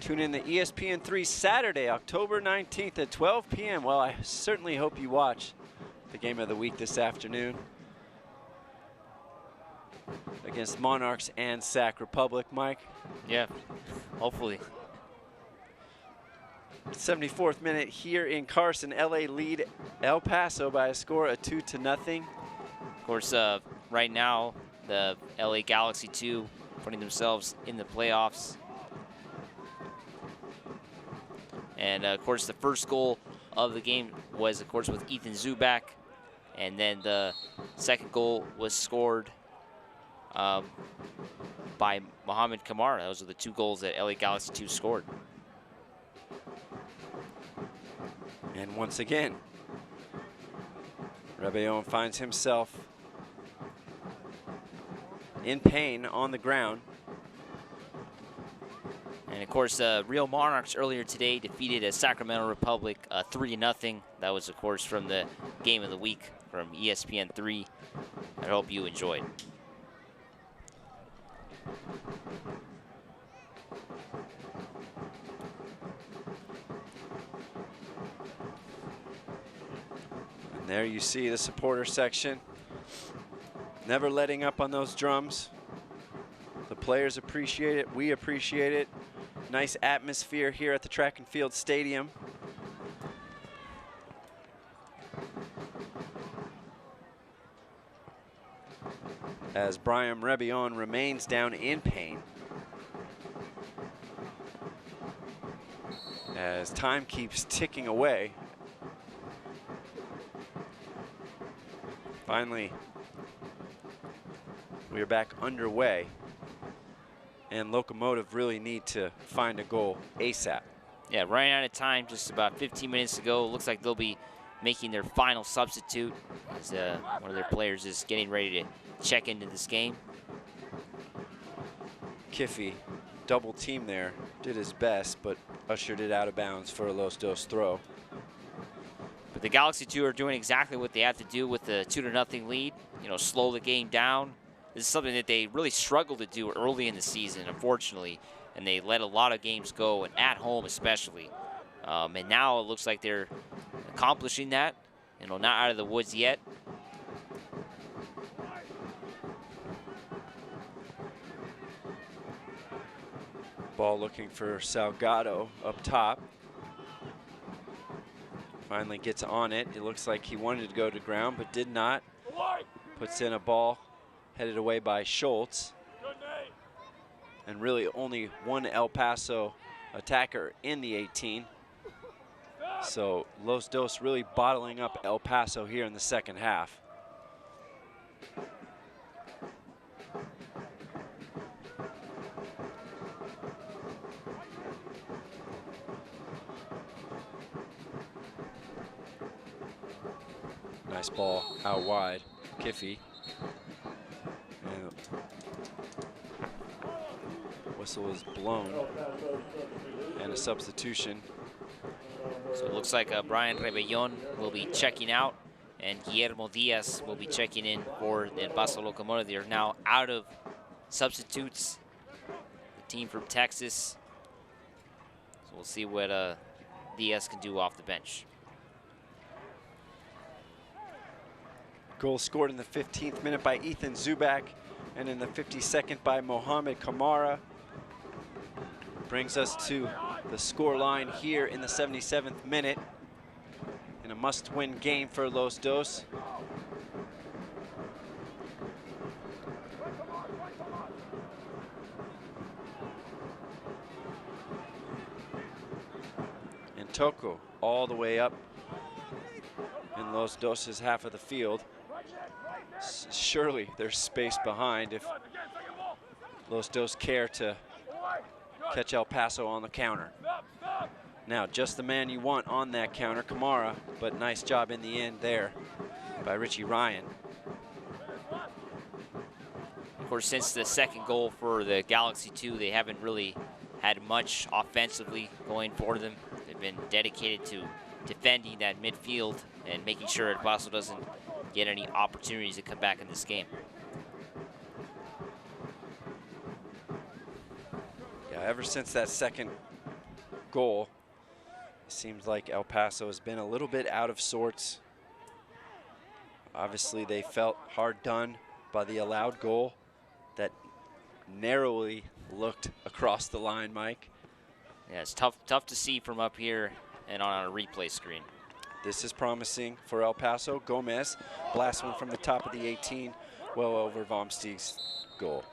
Speaker 2: Tune in to ESPN3 Saturday, October 19th at 12 p.m. Well, I certainly hope you watch the game of the week this afternoon against Monarchs and Sac Republic, Mike.
Speaker 9: Yeah, hopefully.
Speaker 2: 74th minute here in Carson. LA lead El Paso by a score of 2-0.
Speaker 9: Of course, right now, the LA Galaxy 2 putting themselves in the playoffs. And of course, the first goal of the game was, of course, with Ethan Zubak. And then the second goal was scored by Mohamed Kamara. Those are the 2 goals that LA Galaxy 2 scored.
Speaker 2: And once again, Rebellon finds himself in pain on the ground.
Speaker 9: And of course, Real Monarchs earlier today defeated a Sacramento Republic 3-0. That was, of course, from the game of the week from ESPN 3. I hope you enjoyed.
Speaker 2: And there you see the supporter section, never letting up on those drums. The players appreciate it, we appreciate it. Nice atmosphere here at the Track and Field Stadium. As Brian Rebellon remains down in pain. As time keeps ticking away. Finally, we are back underway. And Locomotive really need to find a goal ASAP.
Speaker 9: Yeah, running out of time just about 15 minutes ago. Looks like they'll be making their final substitute as one of their players is getting ready to check into this game.
Speaker 2: Kiffy, double team there, did his best, but ushered it out of bounds for a Los Dos throw.
Speaker 9: But the Galaxy 2 are doing exactly what they have to do with the 2-0 lead. You know, slow the game down. This is something that they really struggled to do early in the season, unfortunately, and they let a lot of games go, and at home especially. And now it looks like they're accomplishing that. You know, not out of the woods yet.
Speaker 2: Ball looking for Salgado up top. Finally gets on it. It looks like he wanted to go to ground, but did not. Puts in a ball headed away by Schultz. And really only one El Paso attacker in the 18. So Los Dos really bottling up El Paso here in the second half. Nice ball out wide, Kiffy. And whistle is blown and a substitution.
Speaker 9: So it looks like Brian Rebellon will be checking out and Guillermo Diaz will be checking in for the Paso Locomotive. They are now out of substitutes. The team from Texas. So we'll see what Diaz can do off the bench.
Speaker 2: Goal scored in the 15th minute by Ethan Zubak and in the 52nd by Mohamed Kamara. Brings us to the score line here in the 77th minute in a must-win game for Los Dos. And Toko all the way up in Los Dos' half of the field. Surely there's space behind if Los Dos care to catch El Paso on the counter. Now, just the man you want on that counter, Kamara, but nice job in the end there by Richie Ryan.
Speaker 9: Of course, since the second goal for the Galaxy 2, they haven't really had much offensively going for them. They've been dedicated to defending that midfield and making sure El Paso doesn't get any opportunities to come back in this game.
Speaker 2: Yeah, ever since that second goal, it seems like El Paso has been a little bit out of sorts. Obviously, they felt hard done by the allowed goal that narrowly looked across the line, Mike.
Speaker 9: Yeah, it's tough to see from up here and on a replay screen.
Speaker 2: This is promising for El Paso. Gomez blasts one from the top of the 18, well over Vomsteeg's goal.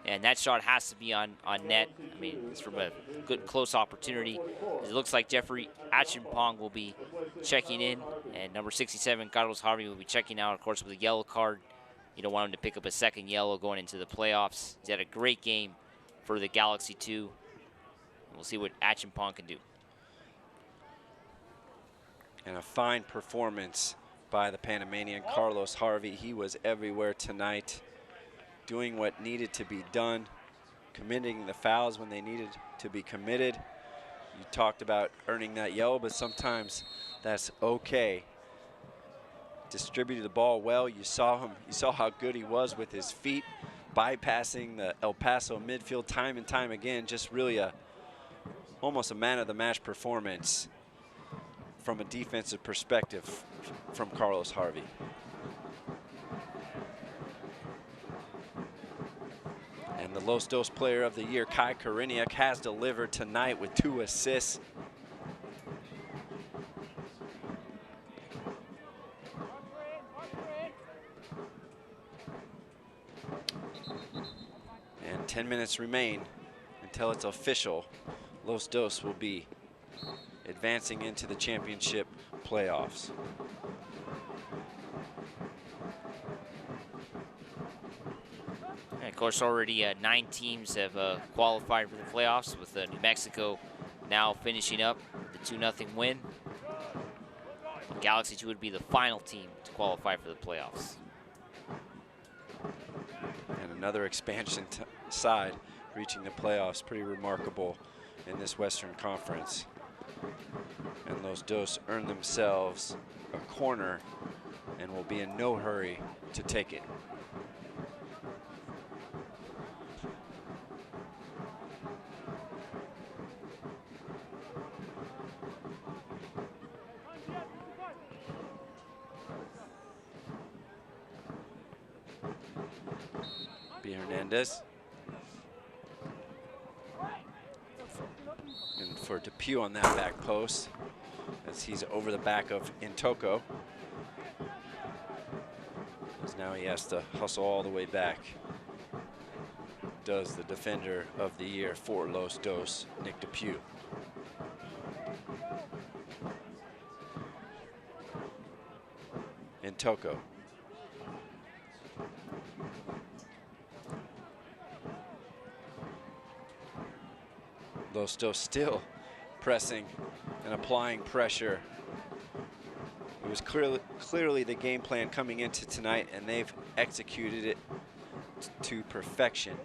Speaker 9: And that shot has to be on net. I mean, it's from a good close opportunity. It looks like Jeffrey Achimpong will be checking in, and number 67, Carlos Harvey, will be checking out, of course, with a yellow card. You don't want him to pick up a second yellow going into the playoffs. He's had a great game for the Galaxy 2. We'll see what Achimpong can do.
Speaker 2: And a fine performance by the Panamanian Carlos Harvey. He was everywhere tonight, doing what needed to be done, committing the fouls when they needed to be committed. You talked about earning that yellow, but sometimes that's okay. Distributed the ball well. You saw him. You saw how good he was with his feet, bypassing the El Paso midfield time and time again. Just really almost a man of the match performance from a defensive perspective from Carlos Harvey. And the Los Dos Player of the Year, Kai Koriniak, has delivered tonight with 2 assists. And 10 minutes remain until it's official. Los Dos will be advancing into the championship playoffs.
Speaker 9: And of course, already 9 teams have qualified for the playoffs, with New Mexico now finishing up the 2-0 win. Galaxy 2 would be the final team to qualify for the playoffs.
Speaker 2: And another expansion side reaching the playoffs, pretty remarkable in this Western Conference. And Los Dos earn themselves a corner and will be in no hurry to take it. B. Hernandez. And for Depew on that back post, as he's over the back of Intoko. As now he has to hustle all the way back. Does the defender of the year for Los Dos, Nick Depew. Intoko. Los Dos still pressing and applying pressure. It was clearly the game plan coming into tonight, and they've executed it to perfection.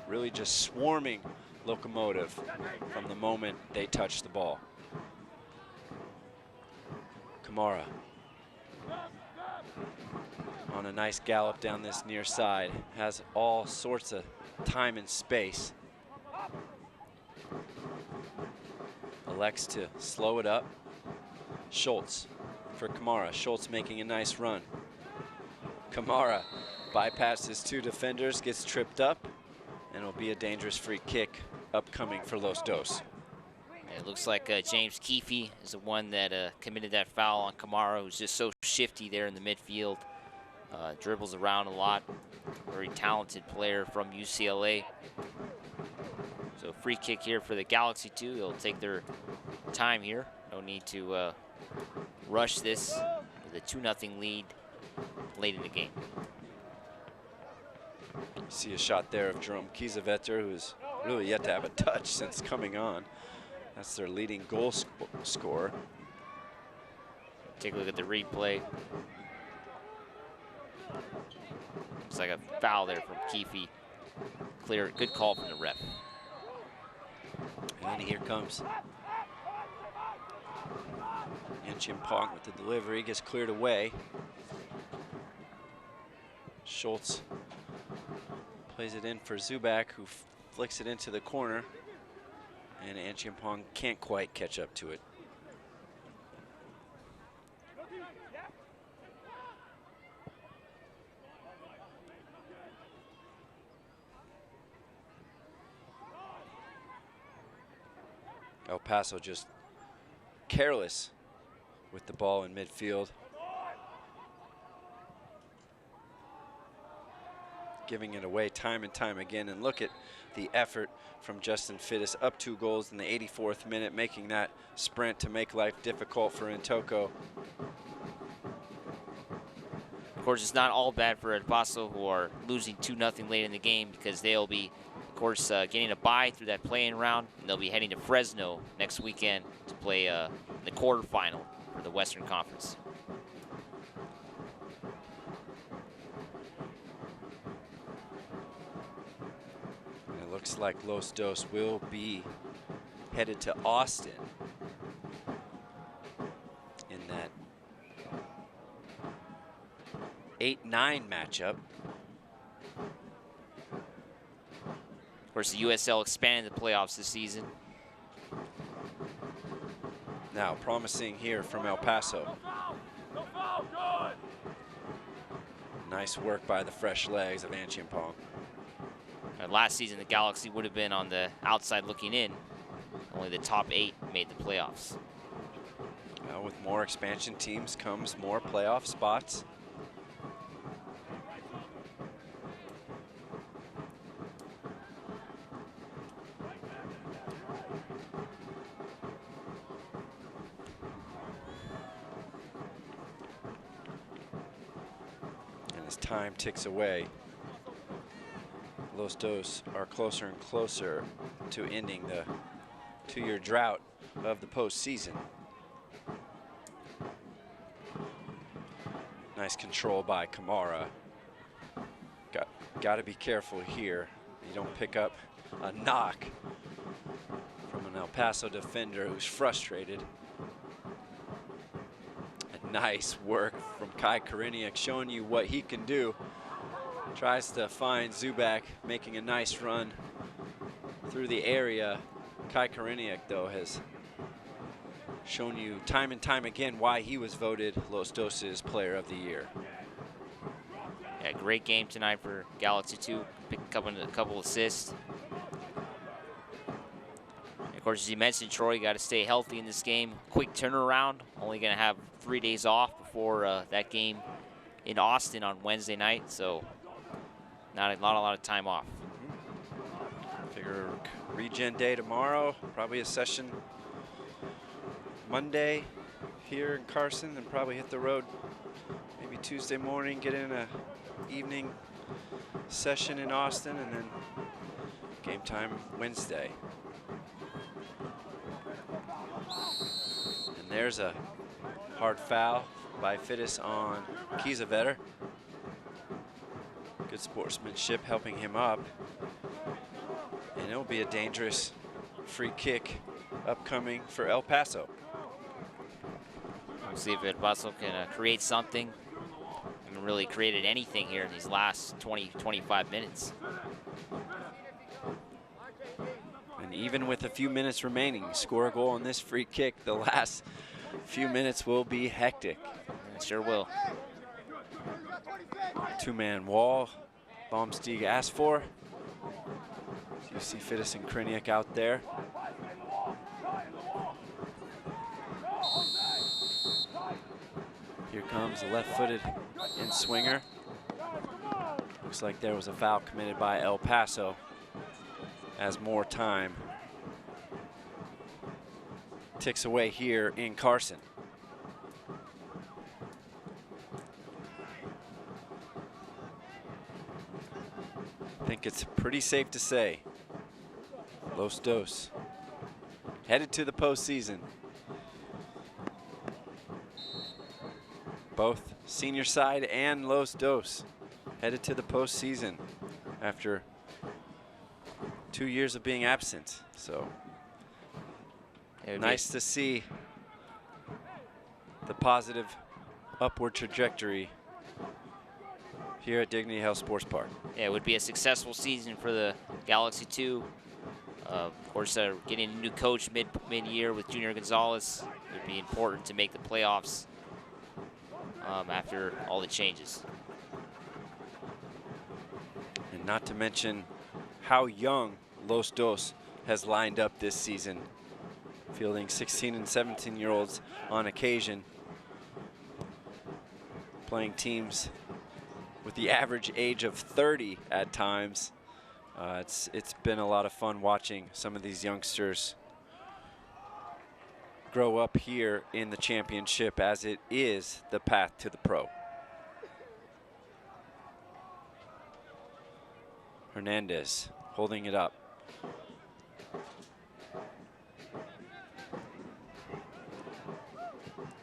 Speaker 2: Really just swarming Locomotive from the moment they touched the ball. Kamara on a nice gallop down this near side, has all sorts of time and space. Elects to slow it up. Schultz for Kamara. Schultz making a nice run. Kamara bypasses 2 defenders, gets tripped up, and it'll be a dangerous free kick upcoming for Los Dos.
Speaker 9: It looks like James Keefe is the one that committed that foul on Kamara, who's just so shifty there in the midfield. Dribbles around a lot. Very talented player from UCLA. So free kick here for the Galaxy 2. They'll take their time here. No need to rush this with a 2-0 lead late in the game.
Speaker 2: You see a shot there of Jerome Kiesewetter, who's really yet to have a touch since coming on. That's their leading goal scorer.
Speaker 9: Take a look at the replay. Looks like a foul there from Keefe. Clear, good call from the ref.
Speaker 2: And here comes Achimpong with the delivery, gets cleared away. Schultz plays it in for Zubak, who flicks it into the corner, and Achimpong can't quite catch up to it. El Paso just careless with the ball in midfield. Giving it away time and time again. And look at the effort from Justin Fittis, up 2 goals in the 84th minute, making that sprint to make life difficult for Intoko.
Speaker 9: Of course, it's not all bad for El Paso, who are losing 2-0 late in the game, because they'll be, of course, getting a bye through that play-in round. And they'll be heading to Fresno next weekend to play the quarterfinal for the Western Conference.
Speaker 2: It looks like Los Dos will be headed to Austin in that 8-9 matchup.
Speaker 9: Of course, the USL expanded the playoffs this season.
Speaker 2: Now promising here from El Paso. Nice work by the fresh legs of Anchiampong.
Speaker 9: Last season, the Galaxy would have been on the outside looking in. Only the top 8 made the playoffs.
Speaker 2: Well, with more expansion teams comes more playoff spots. And as time ticks away, Los Dos are closer and closer to ending the 2-year drought of the postseason. Nice control by Kamara. Got to be careful here. You don't pick up a knock from an El Paso defender who's frustrated. And nice work from Kai Koriniak, showing you what he can do. Tries to find Zubak, making a nice run through the area. Kai Koriniak, though, has shown you time and time again why he was voted Los Dos' Player of the Year.
Speaker 9: Yeah, great game tonight for Galaxy 2. Picked a couple assists. And of course, as you mentioned, Troy, you got to stay healthy in this game. Quick turnaround. Only going to have 3 days off before that game in Austin on Wednesday night. So not a lot of time off.
Speaker 2: Figure regen day tomorrow, probably a session Monday here in Carson, and probably hit the road maybe Tuesday morning, get in a evening session in Austin, and then game time Wednesday. And there's a hard foul by Fittis on Kiesewetter. Good sportsmanship helping him up. And it'll be a dangerous free kick upcoming for El Paso.
Speaker 9: We'll see if El Paso can create something. Haven't really created anything here in these last 20-25 minutes.
Speaker 2: And even with a few minutes remaining, score a goal on this free kick, the last few minutes will be hectic.
Speaker 9: It sure will.
Speaker 2: 2-man wall, Baumstieg asked for. So you see Fittis and Kriniak out there. Here comes the left-footed in-swinger. Looks like there was a foul committed by El Paso as more time ticks away here in Carson. I think it's pretty safe to say Los Dos headed to the postseason. Both senior side and Los Dos headed to the postseason after 2 years of being absent. So nice to see the positive upward trajectory here at Dignity Health Sports Park.
Speaker 9: Yeah, it would be a successful season for the Galaxy 2. Of course, getting a new coach mid-year with Junior Gonzalez would be important to make the playoffs. after all the changes.
Speaker 2: And not to mention how young Los Dos has lined up this season, fielding 16 and 17-year-olds on occasion, playing teams with the average age of 30 at times. It's been a lot of fun watching some of these youngsters grow up here in the championship, as it is the path to the pro. Hernandez holding it up.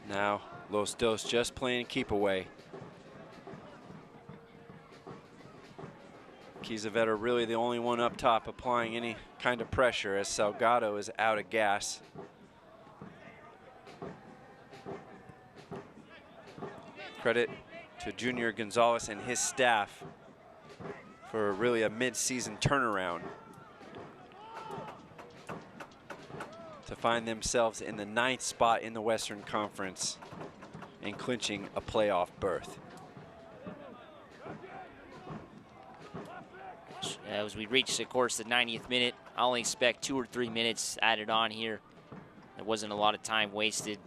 Speaker 2: Now Los Dos just playing keep away. Kiesewetter really the only one up top applying any kind of pressure, as Salgado is out of gas. Credit to Junior Gonzalez and his staff for really a mid-season turnaround to find themselves in the 9th spot in the Western Conference and clinching a playoff berth.
Speaker 9: As we reach, of course, the 90th minute, I only expect 2 or 3 minutes added on here. There wasn't a lot of time wasted.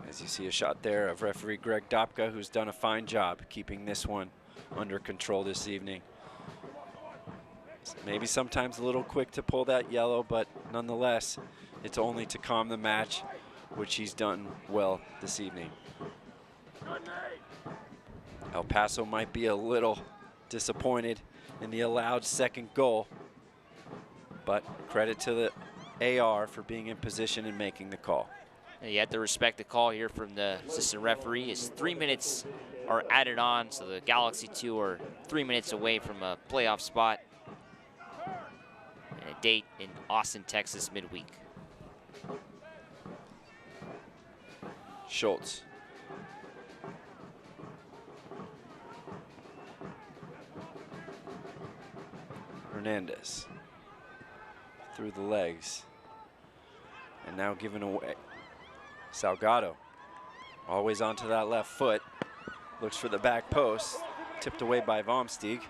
Speaker 2: As you see a shot there of referee Greg Dopka, who's done a fine job keeping this one under control this evening. Maybe sometimes a little quick to pull that yellow, but nonetheless, it's only to calm the match, which he's done well this evening. El Paso might be a little disappointed in the allowed second goal, but credit to the AR for being in position and making the call.
Speaker 9: You have to respect the call here from the assistant referee. As 3 minutes are added on, so the Galaxy 2 are 3 minutes away from a playoff spot and a date in Austin, Texas midweek.
Speaker 2: Schultz. Hernandez through the legs and now given away. Salgado always onto that left foot, looks for the back post, tipped away by Vomsteeg.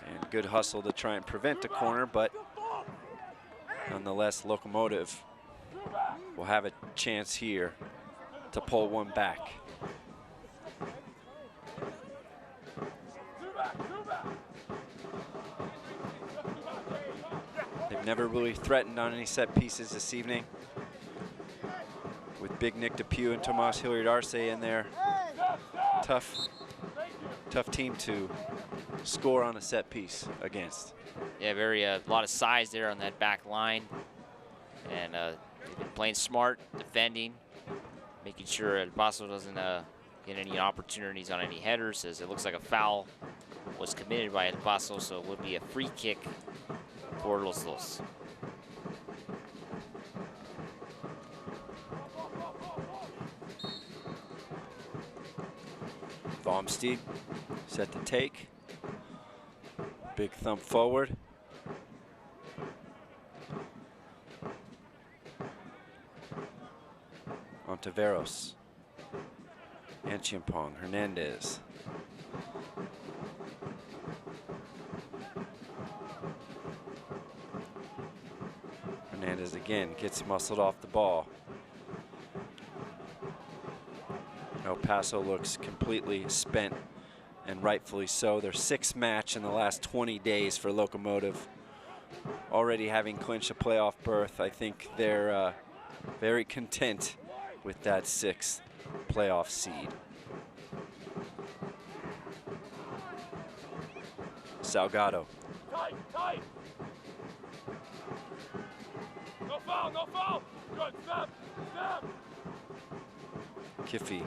Speaker 2: And good hustle to try and prevent a corner, but nonetheless, Locomotive will have a chance here to pull one back. They've never really threatened on any set pieces this evening, with Big Nick DePew and Tomas Hilliard Arce in there. Tough team to score on a set piece against.
Speaker 9: Yeah, a lot of size there on that back line. And they've been playing smart, defending, making sure El Paso doesn't get any opportunities on any headers, as it looks like a foul was committed by El Paso, so it would be a free kick for Los Dos.
Speaker 2: Vomsteeg set to take. Big thump forward. Ontiveros. Anchiampong. Hernandez. Hernandez again gets muscled off the ball. El Paso looks completely spent, and rightfully so. Their 6th match in the last 20 days for Locomotive. Already having clinched a playoff berth, I think they're very content with that 6th playoff seed. Salgado.
Speaker 12: Tight. No foul. Good, stop.
Speaker 2: Kiffy.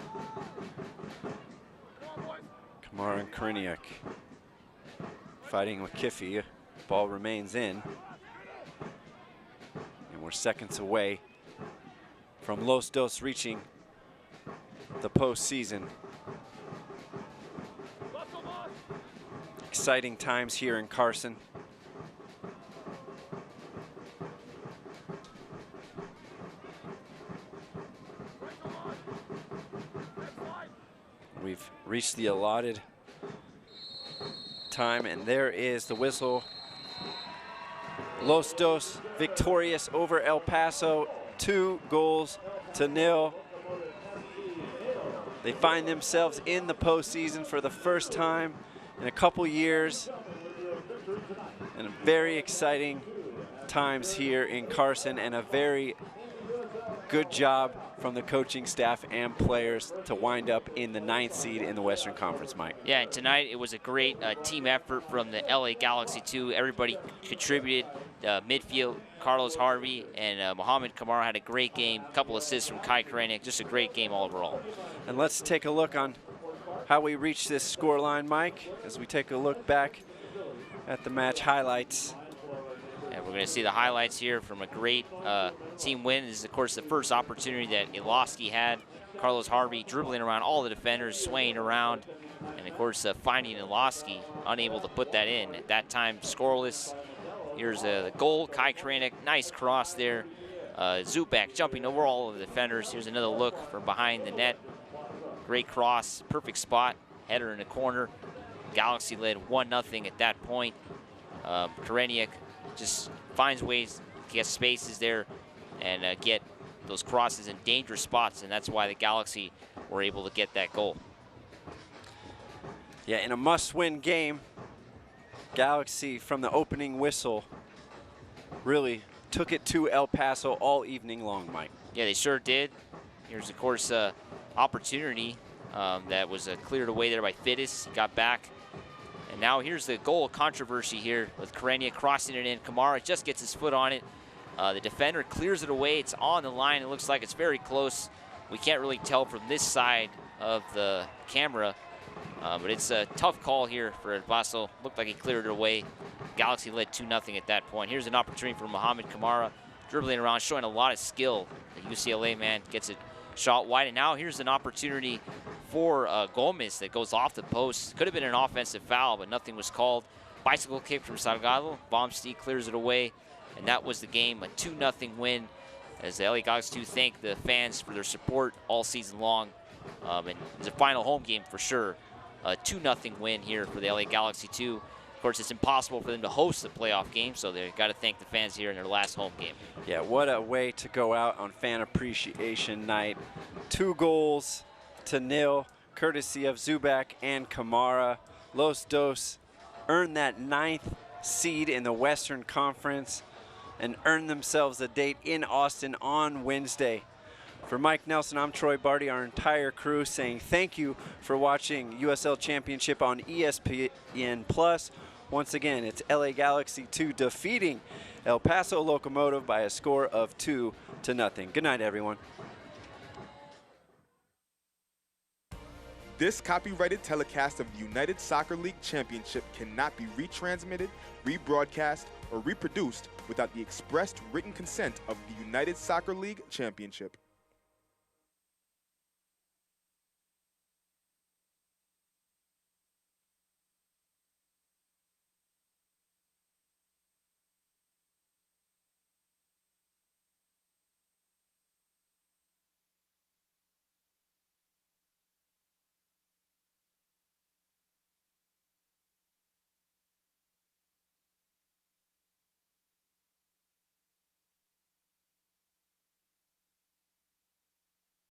Speaker 2: Kamara and Koriniak fighting with Kiffy. Ball remains in. And we're seconds away from Los Dos reaching the postseason. exciting times here in Carson. We've reached the allotted time, and there is the whistle. Los Dos victorious over El Paso, 2-0. They find themselves in the postseason for the first time in a couple years, and very exciting times here in Carson, and a very good job from the coaching staff and players to wind up in the 9th seed in the Western Conference, Mike.
Speaker 9: Yeah, and tonight it was a great team effort from the LA Galaxy 2. Everybody contributed. Midfield, Carlos Harvey and Mohamed Kamara had a great game. A couple assists from Kai Krenik. Just a great game overall.
Speaker 2: And let's take a look on how we reached this scoreline, Mike, as we take a look back at the match highlights.
Speaker 9: And we're going to see the highlights here from a great team win. This is, of course, the first opportunity that Iloski had. Carlos Harvey dribbling around all the defenders, swaying around, and, of course, finding Iloski, unable to put that in. At that time, scoreless. Here's the goal. Kai Krenik, nice cross there. Zubak jumping over all of the defenders. Here's another look from behind the net. Great cross, perfect spot, header in the corner. Galaxy led 1-0 at that point. Krenik just finds ways to get spaces there and get those crosses in dangerous spots, and that's why the Galaxy were able to get that goal.
Speaker 2: Yeah, in a must-win game, Galaxy from the opening whistle really took it to El Paso all evening long, Mike.
Speaker 9: Yeah, they sure did. Here's, of course, opportunity that was cleared away there by Fittis. Got back. And now here's the goal controversy here with Karenia crossing it in. Kamara just gets his foot on it. The defender clears it away. It's on the line. It looks like it's very close. We can't really tell from this side of the camera. But it's a tough call here for El Paso. Looked like he cleared it away. Galaxy led 2-0 at that point. Here's an opportunity for Mohamed Kamara, dribbling around, showing a lot of skill. The UCLA man gets it shot wide. And now here's an opportunity for Gomez that goes off the post. Could have been an offensive foul, but nothing was called. Bicycle kick from Salgado. Baumstein clears it away. And that was the game, a 2-0 win, as the LA Galaxy 2 thank the fans for their support all season long. And it's a final home game for sure. A 2-0 win here for the LA Galaxy 2. Of course, it's impossible for them to host the playoff game, so they've got to thank the fans here in their last home game.
Speaker 2: Yeah, what a way to go out on Fan Appreciation Night. 2-0, courtesy of Zubak and Kamara. Los Dos earned that 9th seed in the Western Conference and earned themselves a date in Austin on Wednesday. For Mike Nelson, I'm Troy Barty, our entire crew saying thank you for watching USL Championship on ESPN+. Once again, it's LA Galaxy 2 defeating El Paso Locomotive by a score of 2-0. Good night, everyone.
Speaker 18: This copyrighted telecast of the United Soccer League Championship cannot be retransmitted, rebroadcast, or reproduced without the expressed written consent of the United Soccer League Championship.